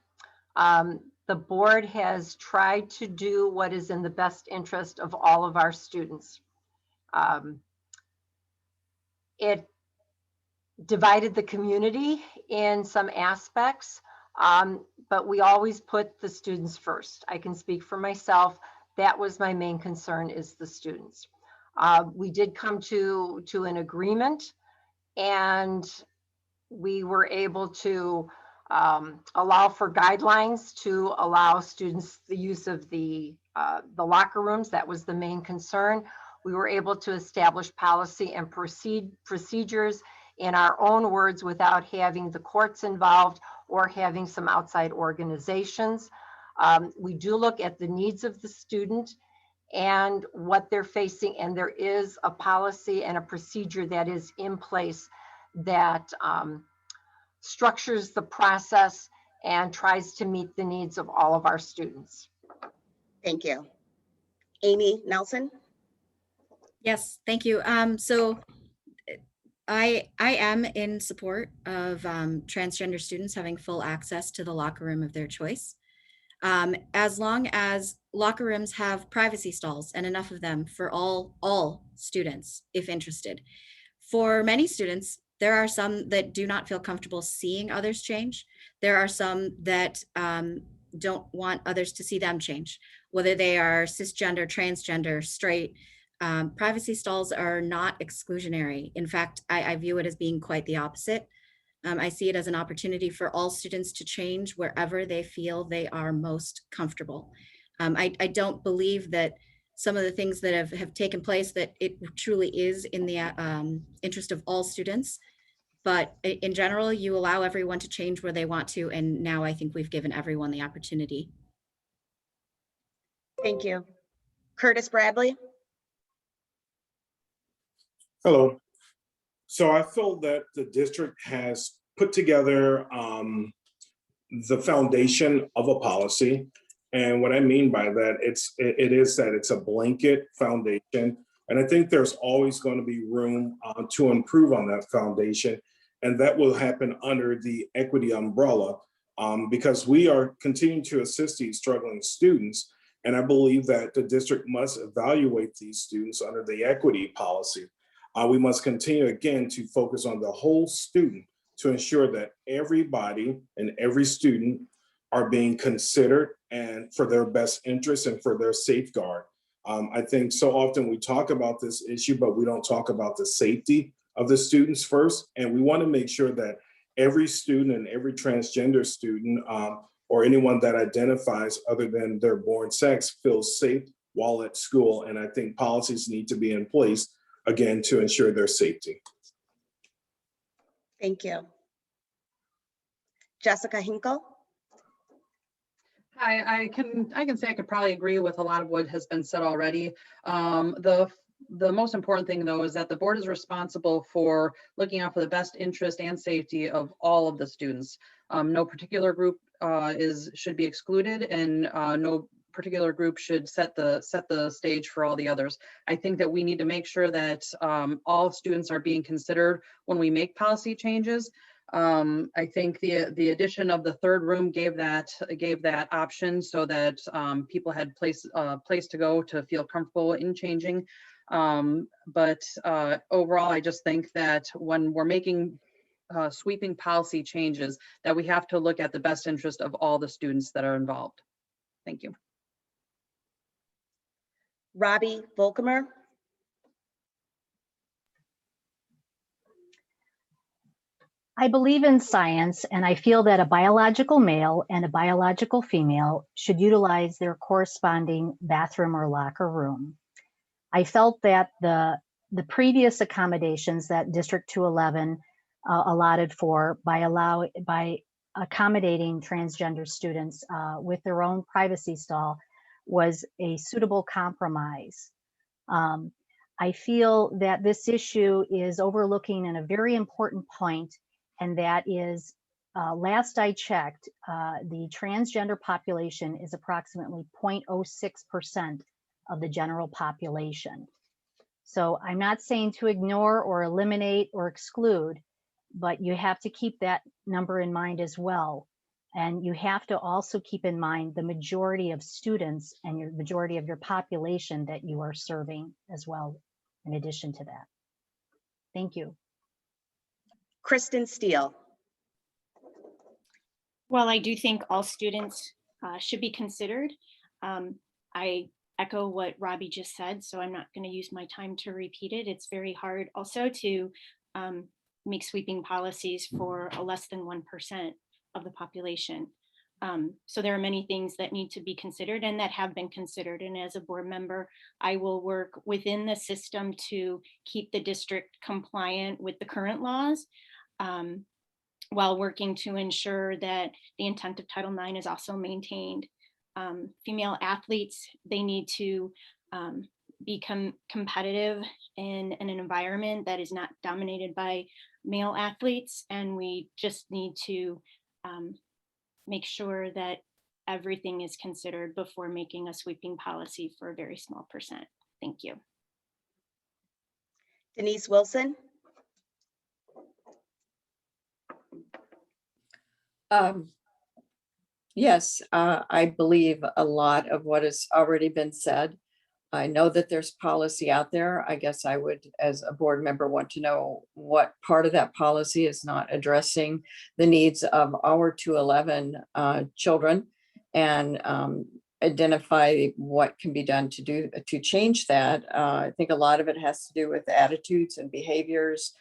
The board has tried to do what is in the best interest of all of our students. It divided the community in some aspects, but we always put the students first. I can speak for myself. That was my main concern, is the students. We did come to an agreement, and we were able to allow for guidelines to allow students the use of the the locker rooms. That was the main concern. We were able to establish policy and procedures in our own words without having the courts involved or having some outside organizations. We do look at the needs of the student and what they're facing, and there is a policy and a procedure that is in place that structures the process and tries to meet the needs of all of our students. Thank you. Amy Nelson? Yes, thank you. So I am in support of transgender students having full access to the locker room of their choice. As long as locker rooms have privacy stalls and enough of them for all students, if interested. For many students, there are some that do not feel comfortable seeing others change. There are some that don't want others to see them change, whether they are cisgender, transgender, straight. Privacy stalls are not exclusionary. In fact, I view it as being quite the opposite. I see it as an opportunity for all students to change wherever they feel they are most comfortable. I don't believe that some of the things that have taken place, that it truly is in the interest of all students. But in general, you allow everyone to change where they want to. And now I think we've given everyone the opportunity. Thank you. Curtis Bradley? Hello. So I feel that the district has put together the foundation of a policy. And what I mean by that, it is that it's a blanket foundation. And I think there's always going to be room to improve on that foundation. And that will happen under the equity umbrella because we are continuing to assist these struggling students. And I believe that the district must evaluate these students under the equity policy. We must continue again to focus on the whole student to ensure that everybody and every student are being considered and for their best interest and for their safeguard. I think so often we talk about this issue, but we don't talk about the safety of the students first. And we want to make sure that every student and every transgender student or anyone that identifies other than their born sex feels safe while at school. And I think policies need to be in place, again, to ensure their safety. Thank you. Jessica Hinkle? Hi, I can say I could probably agree with a lot of what has been said already. The most important thing, though, is that the board is responsible for looking out for the best interest and safety of all of the students. No particular group should be excluded, and no particular group should set the stage for all the others. I think that we need to make sure that all students are being considered when we make policy changes. I think the addition of the third room gave that option so that people had place to go to feel comfortable in changing. But overall, I just think that when we're making sweeping policy changes, that we have to look at the best interest of all the students that are involved. Thank you. Robi Vollkommer? I believe in science, and I feel that a biological male and a biological female should utilize their corresponding bathroom or locker room. I felt that the previous accommodations that District 211 allotted for by accommodating transgender students with their own privacy stall was a suitable compromise. I feel that this issue is overlooking in a very important point, and that is, last I checked, the transgender population is approximately 0.06% of the general population. So I'm not saying to ignore or eliminate or exclude, but you have to keep that number in mind as well. And you have to also keep in mind the majority of students and your majority of your population that you are serving as well, in addition to that. Thank you. Kristin Steele? Well, I do think all students should be considered. I echo what Robi just said, so I'm not going to use my time to repeat it. It's very hard also to make sweeping policies for less than 1% of the population. So there are many things that need to be considered and that have been considered. And as a board member, I will work within the system to keep the district compliant with the current laws, while working to ensure that the intent of Title IX is also maintained. Female athletes, they need to become competitive in an environment that is not dominated by male athletes. And we just need to make sure that everything is considered before making a sweeping policy for a very small percent. Thank you. Denise Wilson. Yes, I believe a lot of what has already been said. I know that there's policy out there. I guess I would, as a board member, want to know what part of that policy is not addressing the needs of our 211 children, and identify what can be done to change that. I think a lot of it has to do with attitudes and behaviors.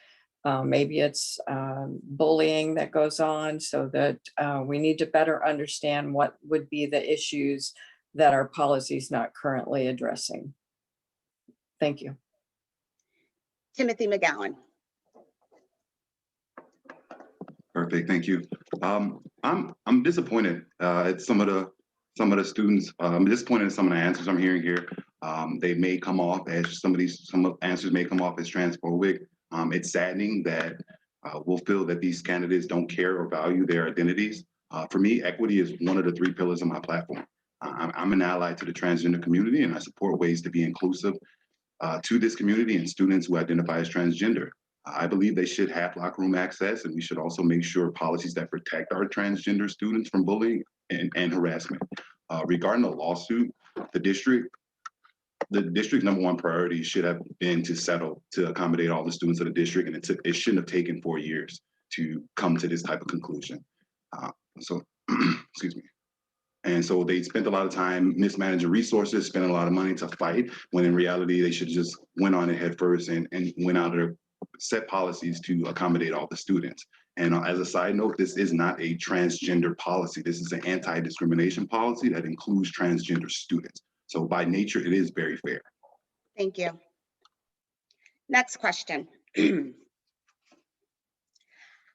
Maybe it's bullying that goes on, so that we need to better understand what would be the issues that our policy is not currently addressing. Thank you. Timothy McGowan. Perfect, thank you. I'm disappointed at some of the students. I'm disappointed in some of the answers I'm hearing here. They may come off as some of the answers may come off as transphobic. It's saddening that we'll feel that these candidates don't care or value their identities. For me, equity is one of the 3 pillars of my platform. I'm an ally to the transgender community, and I support ways to be inclusive to this community and students who identify as transgender. I believe they should have locker room access, and we should also make sure policies that protect our transgender students from bullying and harassment. Regarding the lawsuit, the district's #1 priority should have been to settle to accommodate all the students of the district, and it shouldn't have taken 4 years to come to this type of conclusion. Excuse me. And so they spent a lot of time mismanaging resources, spending a lot of money to fight, when in reality, they should just went on ahead first and went out there, set policies to accommodate all the students. And as a side note, this is not a transgender policy. This is an anti-discrimination policy that includes transgender students. So by nature, it is very fair. Thank you. Next question.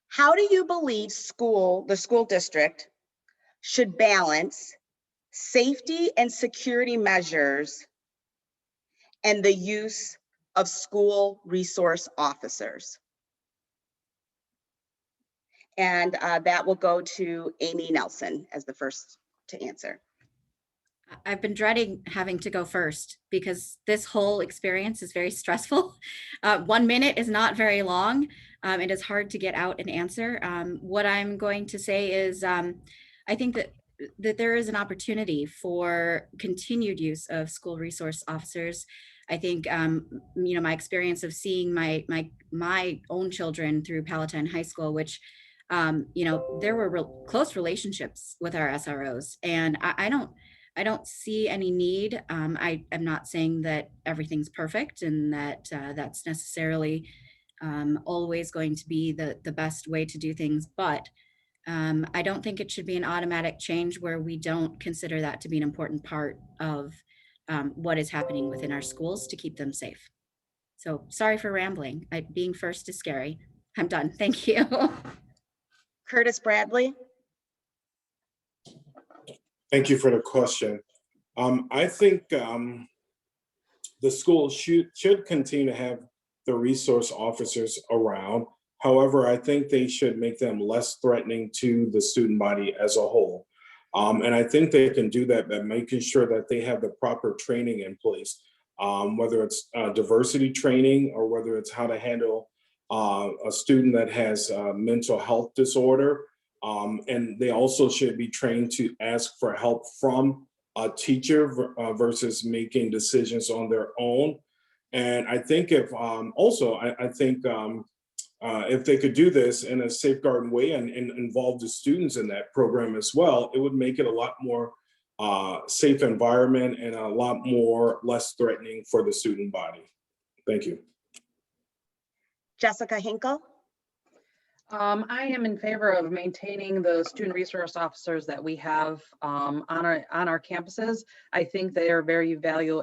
How do you believe the school district should balance safety and security measures and the use of school resource officers? And that will go to Amy Nelson as the first to answer. I've been dreading having to go first because this whole experience is very stressful. 1 minute is not very long. It is hard to get out an answer. What I'm going to say is I think that there is an opportunity for continued use of school resource officers. I think my experience of seeing my own children through Palatine High School, which there were close relationships with our SROs, and I don't see any need. I am not saying that everything's perfect and that that's necessarily always going to be the best way to do things, but I don't think it should be an automatic change where we don't consider that to be an important part of what is happening within our schools to keep them safe. So sorry for rambling. Being first is scary. I'm done. Thank you. Curtis Bradley. Thank you for the question. I think the school should continue to have the resource officers around. However, I think they should make them less threatening to the student body as a whole. And I think they can do that by making sure that they have the proper training in place, whether it's diversity training or whether it's how to handle a student that has a mental health disorder. And they also should be trained to ask for help from a teacher versus making decisions on their own. And I think if if they could do this in a safeguarding way and involve the students in that program as well, it would make it a lot more safe environment and a lot more less threatening for the student body. Thank you. Jessica Hinkle. I am in favor of maintaining the student resource officers that we have on our campuses. I think they are very value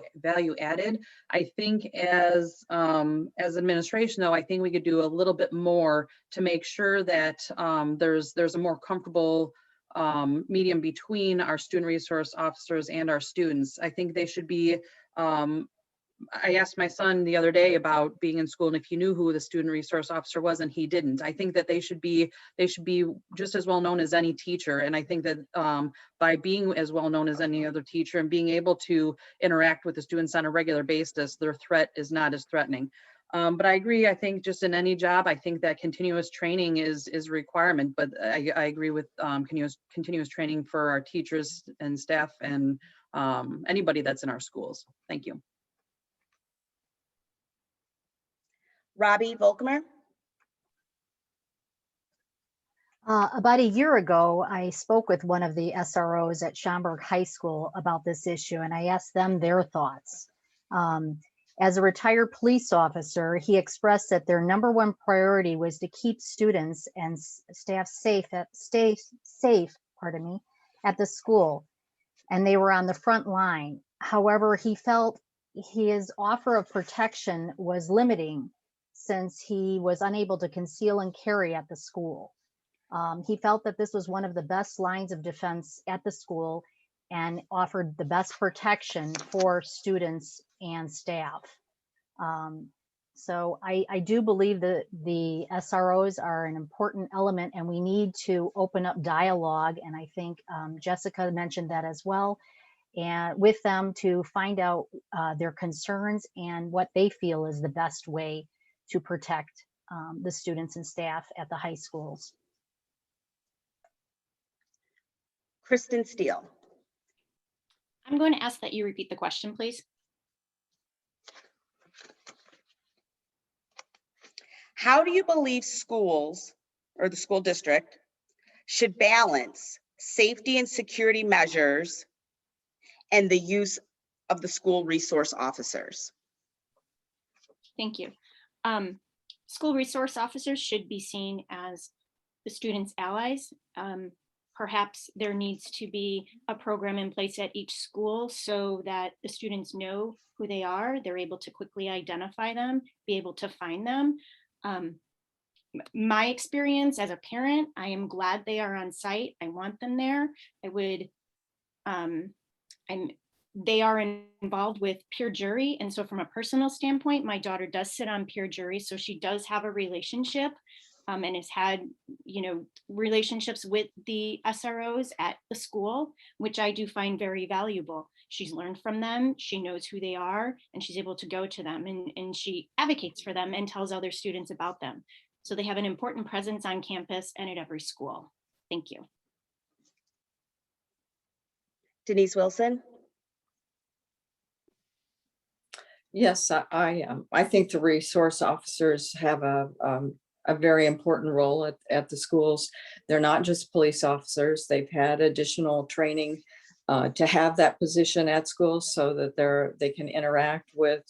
added. I think as administration, though, I think we could do a little bit more to make sure that there's a more comfortable medium between our student resource officers and our students. I think they should be I asked my son the other day about being in school and if he knew who the student resource officer was, and he didn't. I think that they should be just as well known as any teacher. And I think that by being as well known as any other teacher and being able to interact with the students on a regular basis, their threat is not as threatening. But I agree, I think just in any job, I think that continuous training is a requirement, but I agree with continuous training for our teachers and staff and anybody that's in our schools. Thank you. Robi, Vollkommer. About a year ago, I spoke with one of the SROs at Schaumburg High School about this issue, and I asked them their thoughts. As a retired police officer, he expressed that their #1 priority was to keep students and staff safe at the school, and they were on the front line. However, he felt his offer of protection was limiting since he was unable to conceal and carry at the school. He felt that this was one of the best lines of defense at the school and offered the best protection for students and staff. So I do believe that the SROs are an important element, and we need to open up dialogue. And I think Jessica mentioned that as well, and with them to find out their concerns and what they feel is the best way to protect the students and staff at the high schools. Kristin Steele. I'm going to ask that you repeat the question, please. How do you believe schools or the school district should balance safety and security measures and the use of the school resource officers? Thank you. School resource officers should be seen as the students' allies. Perhaps there needs to be a program in place at each school so that the students know who they are. They're able to quickly identify them, be able to find them. My experience as a parent, I am glad they are on site. I want them there. They are involved with peer jury. And so from a personal standpoint, my daughter does sit on peer jury. So she does have a relationship and has had, relationships with the SROs at the school, which I do find very valuable. She's learned from them. She knows who they are, and she's able to go to them, and she advocates for them and tells other students about them. So they have an important presence on campus and at every school. Thank you. Denise Wilson. Yes, I think the resource officers have a very important role at the schools. They're not just police officers. They've had additional training to have that position at schools so that they can interact with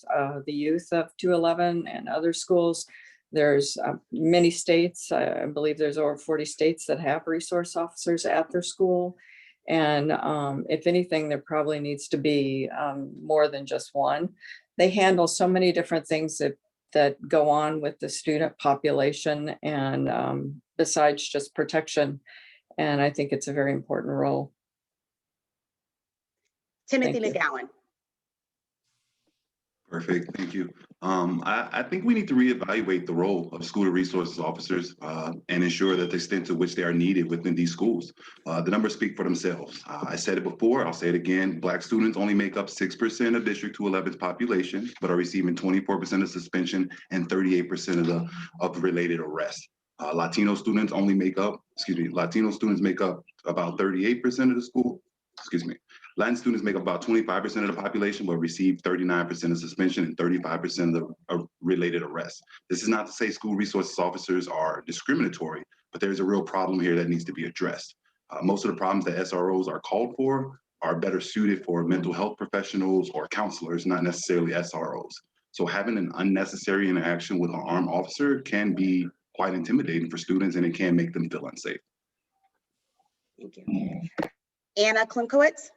the youth of 211 and other schools. There's many states, I believe there's over 40 states that have resource officers at their school. And if anything, there probably needs to be more than just one. They handle so many different things that go on with the student population and besides just protection. And I think it's a very important role. Timothy McGowan. Perfect, thank you. I think we need to reevaluate the role of school resources officers and ensure that the extent to which they are needed within these schools. The numbers speak for themselves. I said it before, I'll say it again. Black students only make up 6% of District 211's population, but are receiving 24% of suspension and 38% of related arrests. Latino students make up about 38% of the school, Latin students make up about 25% of the population, but receive 39% of suspension and 35% of related arrests. This is not to say school resources officers are discriminatory, but there's a real problem here that needs to be addressed. Most of the problems that SROs are called for are better suited for mental health professionals or counselors, not necessarily SROs. So having an unnecessary interaction with an armed officer can be quite intimidating for students, and it can make them feel unsafe. Thank you. Anna Klimkowitz.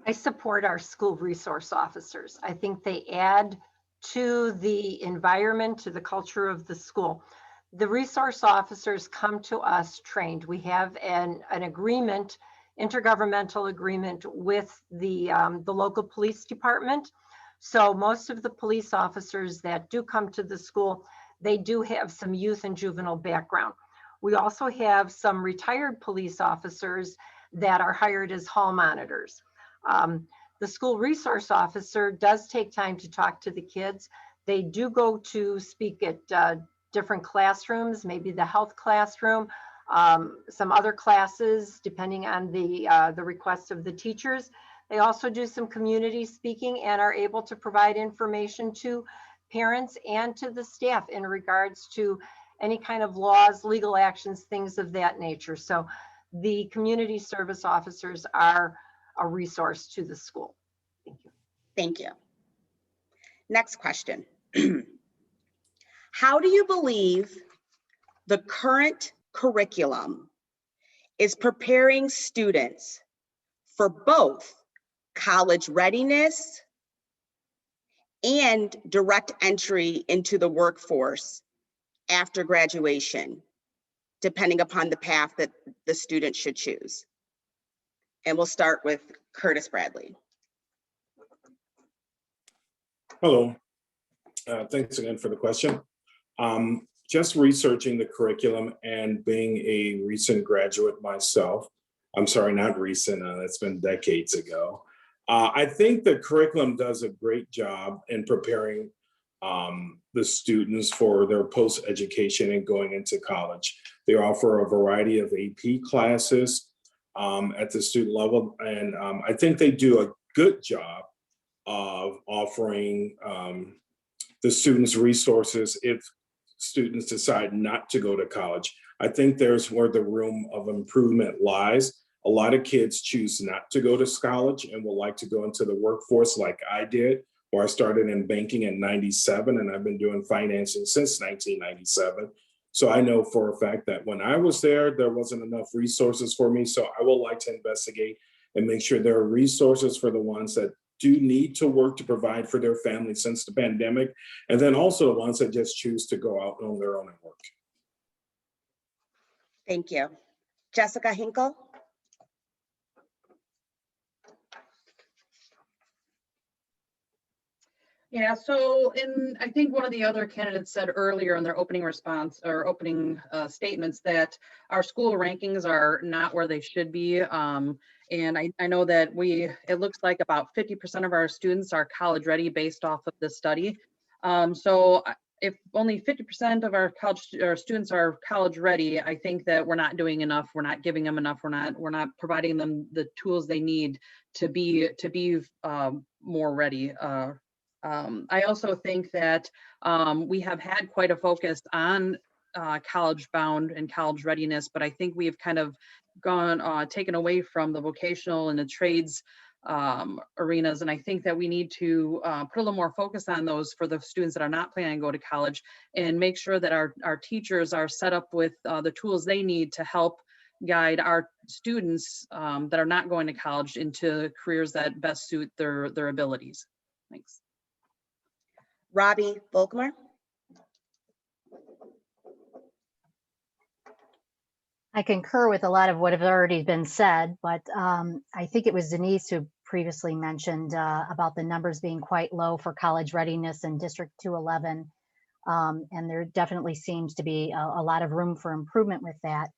I support our school resource officers. I think they add to the environment, to the culture of the school. The resource officers come to us trained. We have an agreement, intergovernmental agreement with the local police department. So most of the police officers that do come to the school, they do have some youth and juvenile background. We also have some retired police officers that are hired as hall monitors. The school resource officer does take time to talk to the kids. They do go to speak at different classrooms, maybe the health classroom, some other classes, depending on the requests of the teachers. They also do some community speaking and are able to provide information to parents and to the staff in regards to any kind of laws, legal actions, things of that nature. So the community service officers are a resource to the school. Thank you. Thank you. Next question. How do you believe the current curriculum is preparing students for both college readiness and direct entry into the workforce after graduation, depending upon the path that the student should choose? And we'll start with Curtis Bradley. Hello. Thanks again for the question. Just researching the curriculum and being a recent graduate myself, I'm sorry, not recent, it's been decades ago. I think the curriculum does a great job in preparing the students for their post-education and going into college. They offer a variety of AP classes at the student level, and I think they do a good job of offering the students resources if students decide not to go to college. I think there's where the room of improvement lies. A lot of kids choose not to go to college and would like to go into the workforce like I did, where I started in banking in '97, and I've been doing financing since 1997. So I know for a fact that when I was there wasn't enough resources for me. So I would like to investigate and make sure there are resources for the ones that do need to work to provide for their families since the pandemic, and then also the ones that just choose to go out on their own and work. Thank you. Jessica Hinkle. Yeah, so I think one of the other candidates said earlier in their opening response or opening statements that our school rankings are not where they should be. And I know that it looks like about 50% of our students are college ready based off of this study. So if only 50% of our students are college ready, I think that we're not doing enough. We're not giving them enough. We're not providing them the tools they need to be more ready. I also think that we have had quite a focus on college bound and college readiness, but I think we have kind of taken away from the vocational and the trades arenas. And I think that we need to put a little more focus on those for the students that are not planning to go to college, and make sure that our teachers are set up with the tools they need to help guide our students that are not going to college into careers that best suit their abilities. Thanks. Robi, Vollkommer. I concur with a lot of what have already been said, but I think it was Denise who previously mentioned about the numbers being quite low for college readiness in District 211. And there definitely seems to be a lot of room for improvement with that.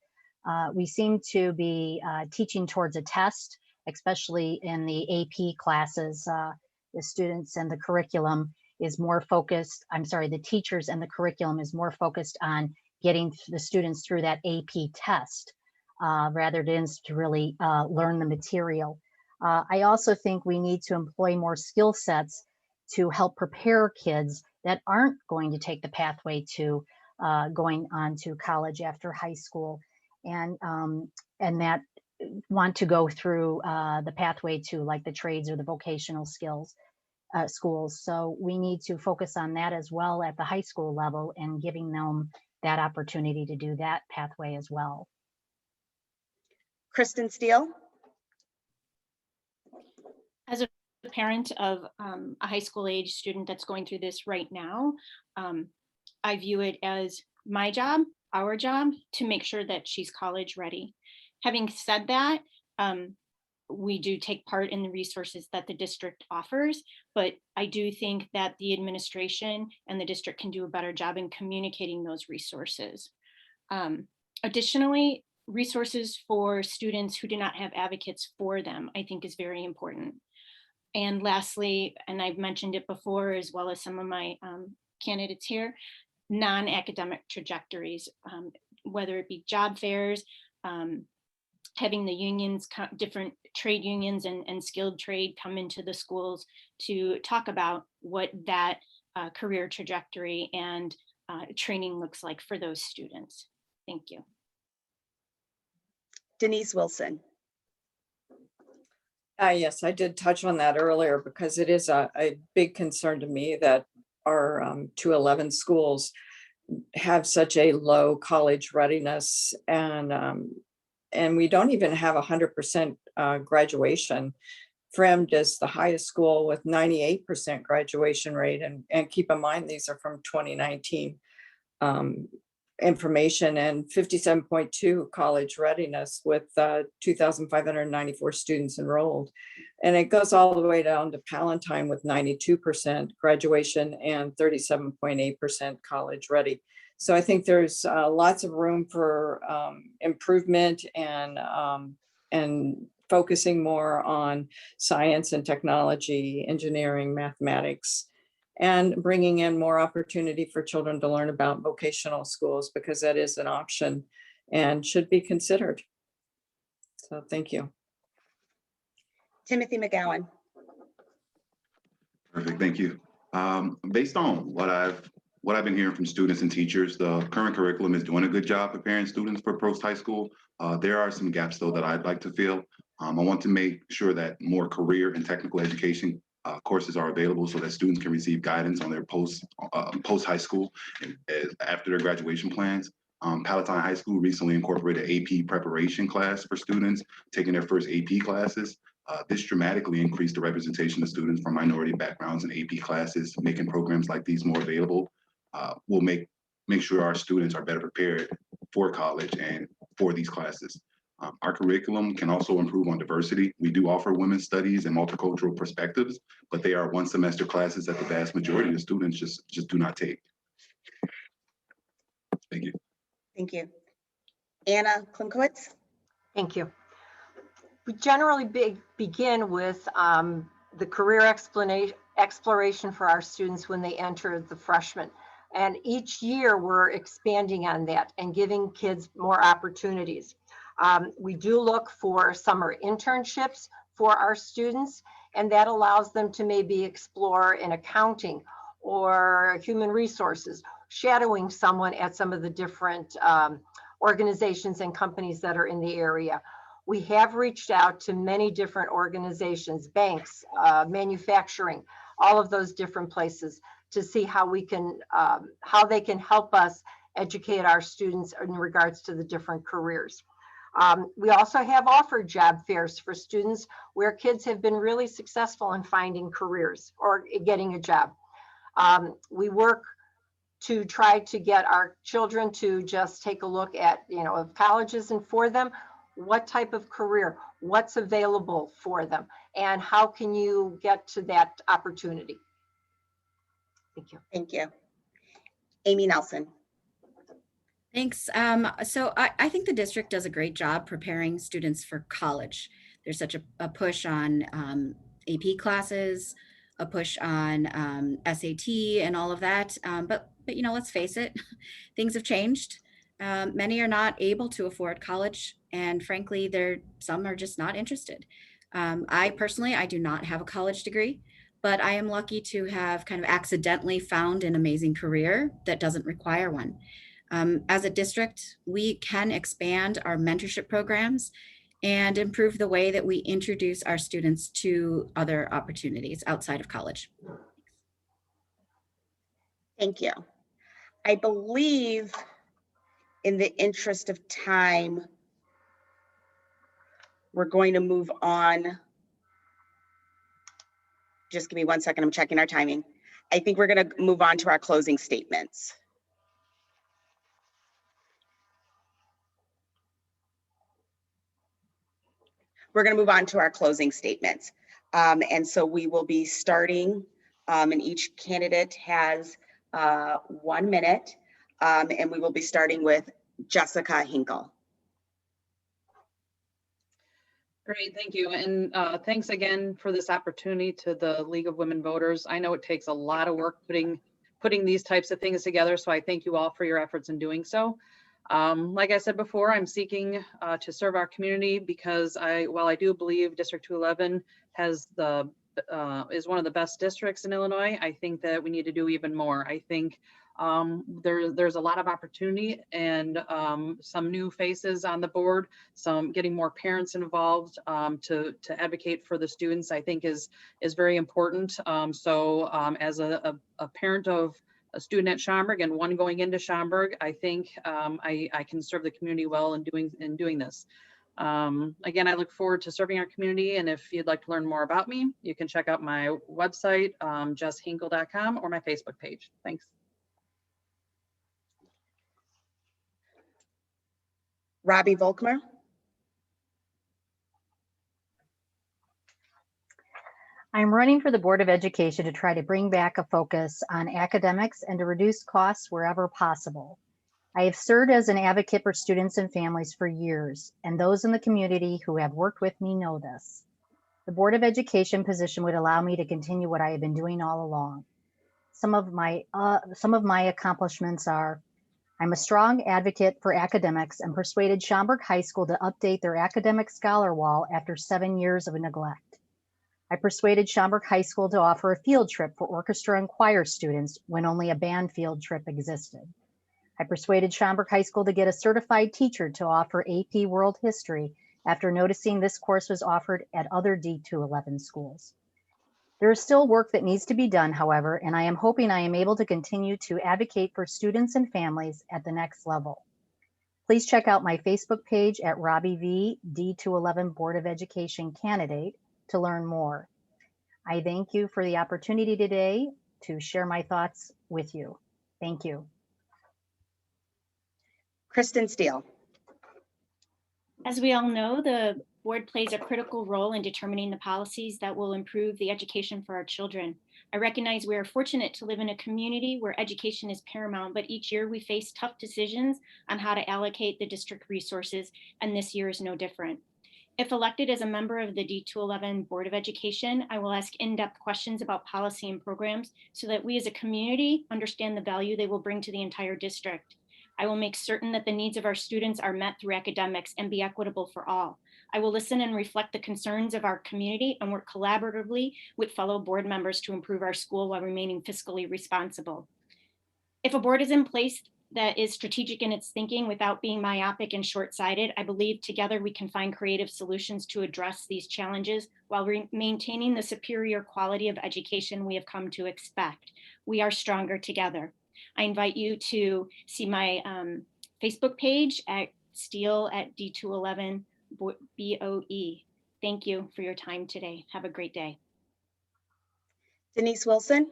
We seem to be teaching towards a test, especially in the AP classes. The students and the curriculum is more focused, the teachers and the curriculum is more focused on getting the students through that AP test rather than to really learn the material. I also think we need to employ more skill sets to help prepare kids that aren't going to take the pathway to going on to college after high school, and that want to go through the pathway to like the trades or the vocational skills. schools. So we need to focus on that as well at the high school level and giving them that opportunity to do that pathway as well. Kristin Steele. As a parent of a high school age student that's going through this right now, I view it as my job, our job, to make sure that she's college ready. Having said that, we do take part in the resources that the district offers, but I do think that the administration and the district can do a better job in communicating those resources. Additionally, resources for students who do not have advocates for them, I think is very important. And lastly, and I've mentioned it before, as well as some of my candidates here, non-academic trajectories, whether it be job fairs, having the unions, different trade unions and skilled trade come into the schools to talk about what that career trajectory and training looks like for those students. Thank you. Denise Wilson. Yes, I did touch on that earlier because it is a big concern to me that our 211 schools have such a low college readiness, and we don't even have 100% graduation. Fremd is the highest school with 98% graduation rate, and keep in mind these are from 2019 information, and 57.2 college readiness with 2,594 students enrolled. And it goes all the way down to Palatine with 92% graduation and 37.8% college ready. So I think there's lots of room for improvement and focusing more on science and technology, engineering, mathematics, and bringing in more opportunity for children to learn about vocational schools, because that is an option and should be considered. So thank you. Timothy McGowan. Perfect, thank you. Based on what I've been hearing from students and teachers, the current curriculum is doing a good job preparing students for post-high school. There are some gaps though that I'd like to fill. I want to make sure that more career and technical education courses are available so that students can receive guidance on their post-high school and after their graduation plans. Palatine High School recently incorporated an AP preparation class for students taking their first AP classes. This dramatically increased the representation of students from minority backgrounds in AP classes. Making programs like these more available will make sure our students are better prepared for college and for these classes. Our curriculum can also improve on diversity. We do offer women's studies and multicultural perspectives, but they are one semester classes that the vast majority of students just do not take. Thank you. Thank you. Anna Klimkowitz. Thank you. We generally begin with the career exploration for our students when they enter the freshman. And each year we're expanding on that and giving kids more opportunities. We do look for summer internships for our students, and that allows them to maybe explore in accounting or human resources, shadowing someone at some of the different organizations and companies that are in the area. We have reached out to many different organizations, banks, manufacturing, all of those different places to see how we can, how they can help us educate our students in regards to the different careers. We also have offered job fairs for students where kids have been really successful in finding careers or getting a job. We work to try to get our children to just take a look at, if college isn't for them, what type of career, what's available for them, and how can you get to that opportunity? Thank you. Thank you. Amy Nelson. Thanks. So I think the district does a great job preparing students for college. There's such a push on AP classes, a push on SAT and all of that. But let's face it, things have changed. Many are not able to afford college, and frankly, some are just not interested. I personally do not have a college degree, but I am lucky to have kind of accidentally found an amazing career that doesn't require one. As a district, we can expand our mentorship programs and improve the way that we introduce our students to other opportunities outside of college. Thank you. I believe in the interest of time, we're going to move on. Just give me 1 second, I'm checking our timing. I think we're going to move on to our closing statements. We're going to move on to our closing statements. And so we will be starting, and each candidate has 1 minute, and we will be starting with Jessica Hinkle. Great, thank you. And thanks again for this opportunity to the League of Women Voters. I know it takes a lot of work putting these types of things together, so I thank you all for your efforts in doing so. Like I said before, I'm seeking to serve our community because while I do believe District 211 has is one of the best districts in Illinois, I think that we need to do even more. I think there's a lot of opportunity and some new faces on the board, some getting more parents involved to advocate for the students, I think is very important. As a parent of a student at Schaumburg and one going into Schaumburg, I think I can serve the community well in doing this. Again, I look forward to serving our community, and if you'd like to learn more about me, you can check out my website, justhinkle.com, or my Facebook page. Thanks. Robi Vollkommer. I'm running for the Board of Education to try to bring back a focus on academics and to reduce costs wherever possible. I have served as an advocate for students and families for years, and those in the community who have worked with me know this. The Board of Education position would allow me to continue what I have been doing all along. Some of my accomplishments are: I'm a strong advocate for academics and persuaded Schaumburg High School to update their academic scholar wall after 7 years of neglect. I persuaded Schaumburg High School to offer a field trip for orchestra and choir students when only a band field trip existed. I persuaded Schaumburg High School to get a certified teacher to offer AP World History after noticing this course was offered at other D211 schools. There is still work that needs to be done, however, and I am hoping I am able to continue to advocate for students and families at the next level. Please check out my Facebook page at Robi V, D211 Board of Education candidate to learn more. I thank you for the opportunity today to share my thoughts with you. Thank you. Kristin Steele. As we all know, the board plays a critical role in determining the policies that will improve the education for our children. I recognize we are fortunate to live in a community where education is paramount, but each year we face tough decisions on how to allocate the district resources, and this year is no different. If elected as a member of the D211 Board of Education, I will ask in-depth questions about policy and programs so that we as a community understand the value they will bring to the entire district. I will make certain that the needs of our students are met through academics and be equitable for all. I will listen and reflect the concerns of our community and work collaboratively with fellow board members to improve our school while remaining fiscally responsible. If a board is in place that is strategic in its thinking without being myopic and short-sighted, I believe together we can find creative solutions to address these challenges while maintaining the superior quality of education we have come to expect. We are stronger together. I invite you to see my Facebook page at Steele at D211 BOE. Thank you for your time today. Have a great day. Denise Wilson.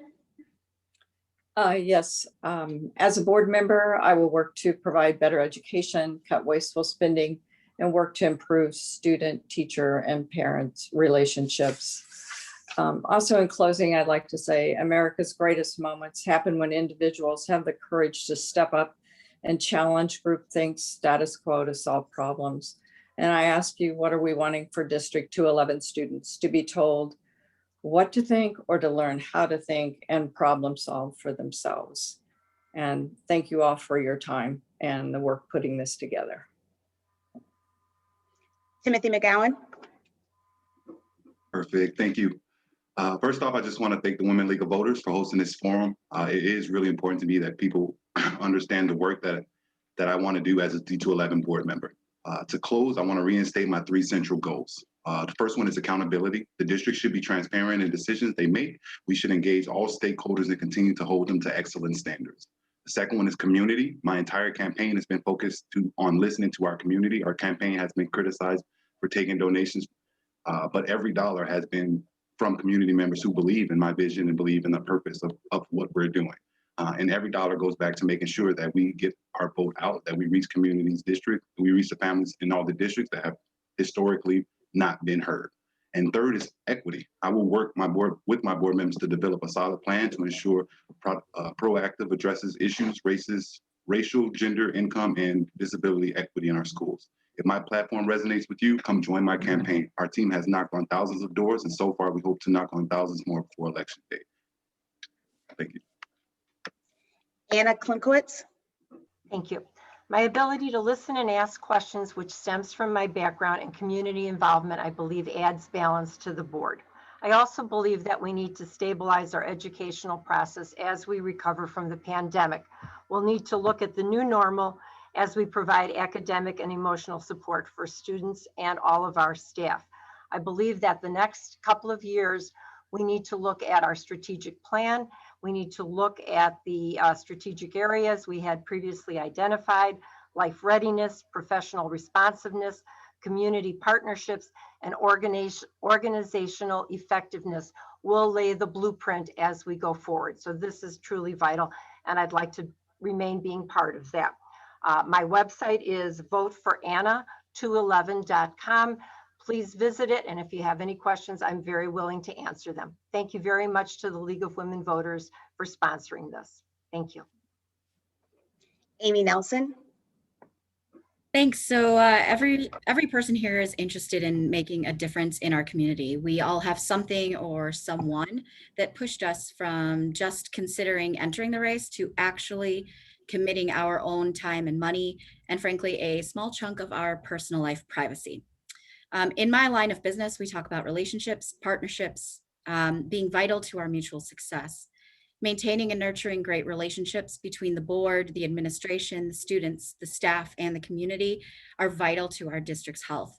Yes, as a board member, I will work to provide better education, cut wasteful spending, and work to improve student, teacher, and parent relationships. Also, in closing, I'd like to say America's greatest moments happen when individuals have the courage to step up and challenge groupthink, status quo to solve problems. And I ask you, what are we wanting for District 211 students? To be told what to think or to learn how to think and problem solve for themselves. And thank you all for your time and the work putting this together. Timothy McGowan. Perfect, thank you. First off, I just want to thank the Women League of Voters for hosting this forum. It is really important to me that people understand the work that I want to do as a D211 board member. To close, I want to reinstate my 3 central goals. The first one is accountability. The district should be transparent in decisions they make. We should engage all stakeholders and continue to hold them to excellent standards. The second one is community. My entire campaign has been focused on listening to our community. Our campaign has been criticized for taking donations, but every dollar has been from community members who believe in my vision and believe in the purpose of what we're doing. And every dollar goes back to making sure that we get our vote out, that we reach communities, districts, we reach the families in all the districts that have historically not been heard. And third is equity. I will work with my board members to develop a solid plan to ensure proactive addresses issues, racial, gender, income, and disability equity in our schools. If my platform resonates with you, come join my campaign. Our team has knocked on thousands of doors, and so far we hope to knock on thousands more before election day. Thank you. Anna Klimkowitz. Thank you. My ability to listen and ask questions, which stems from my background and community involvement, I believe adds balance to the board. I also believe that we need to stabilize our educational process as we recover from the pandemic. We'll need to look at the new normal as we provide academic and emotional support for students and all of our staff. I believe that the next couple of years, we need to look at our strategic plan. We need to look at the strategic areas we had previously identified: life readiness, professional responsiveness, community partnerships, and organizational effectiveness. Will lay the blueprint as we go forward. So this is truly vital, and I'd like to remain being part of that. My website is voteforanna211.com. Please visit it, and if you have any questions, I'm very willing to answer them. Thank you very much to the League of Women Voters for sponsoring this. Thank you. Amy Nelson. Thanks. So every person here is interested in making a difference in our community. We all have something or someone that pushed us from just considering entering the race to actually committing our own time and money, and frankly, a small chunk of our personal life privacy. In my line of business, we talk about relationships, partnerships, being vital to our mutual success. Maintaining and nurturing great relationships between the board, the administration, the students, the staff, and the community are vital to our district's health.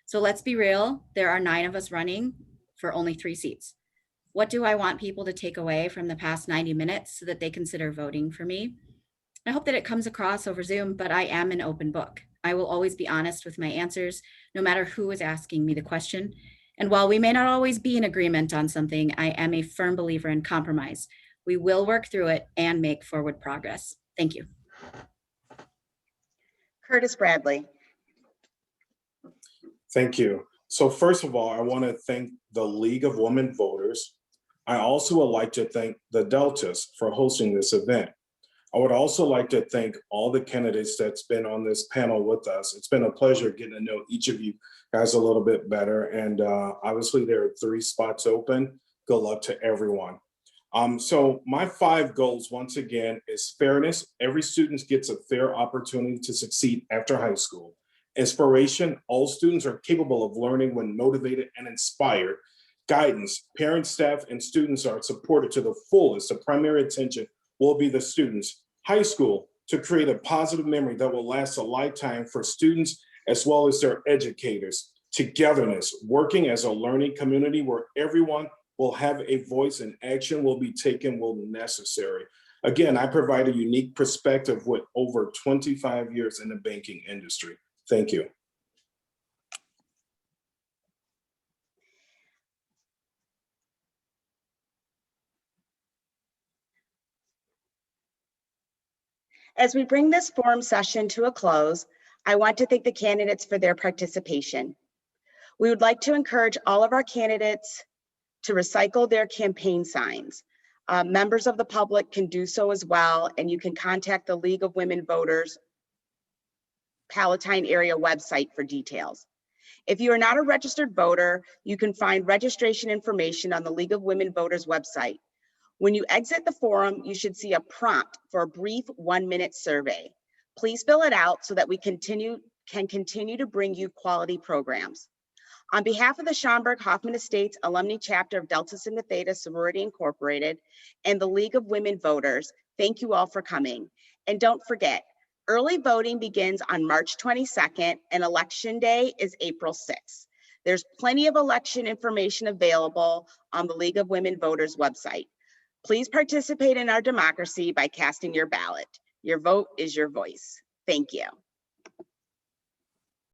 So let's be real, there are 9 of us running for only 3 seats. What do I want people to take away from the past 90 minutes so that they consider voting for me? I hope that it comes across over Zoom, but I am an open book. I will always be honest with my answers, no matter who is asking me the question. And while we may not always be in agreement on something, I am a firm believer in compromise. We will work through it and make forward progress. Thank you. Curtis Bradley. Thank you. So first of all, I want to thank the League of Women Voters. I also would like to thank the Deltas for hosting this event. I would also like to thank all the candidates that's been on this panel with us. It's been a pleasure getting to know each of you guys a little bit better. And obviously there are 3 spots open. Good luck to everyone. So my 5 goals, once again, is fairness. Every student gets a fair opportunity to succeed after high school. Inspiration, all students are capable of learning when motivated and inspired. Guidance, parents, staff, and students are supported to the fullest. The primary attention will be the students. High school, to create a positive memory that will last a lifetime for students as well as their educators. Togetherness, working as a learning community where everyone will have a voice and action will be taken when necessary. Again, I provide a unique perspective with over 25 years in the banking industry. Thank you. As we bring this forum session to a close, I want to thank the candidates for their participation. We would like to encourage all of our candidates to recycle their campaign signs. Members of the public can do so as well, and you can contact the League of Women Voters Palatine area website for details. If you are not a registered voter, you can find registration information on the League of Women Voters website. When you exit the forum, you should see a prompt for a brief 1-minute survey. Please fill it out so that we can continue to bring you quality programs. On behalf of the Schaumburg-Hoffman Estates Alumni Chapter of Delta Sigma Theta Sorority Incorporated and the League of Women Voters, thank you all for coming. And don't forget, Early voting begins on March 22nd and Election Day is April 6th. There's plenty of election information available on the League of Women Voters website. Please participate in our democracy by casting your ballot. Your vote is your voice. Thank you.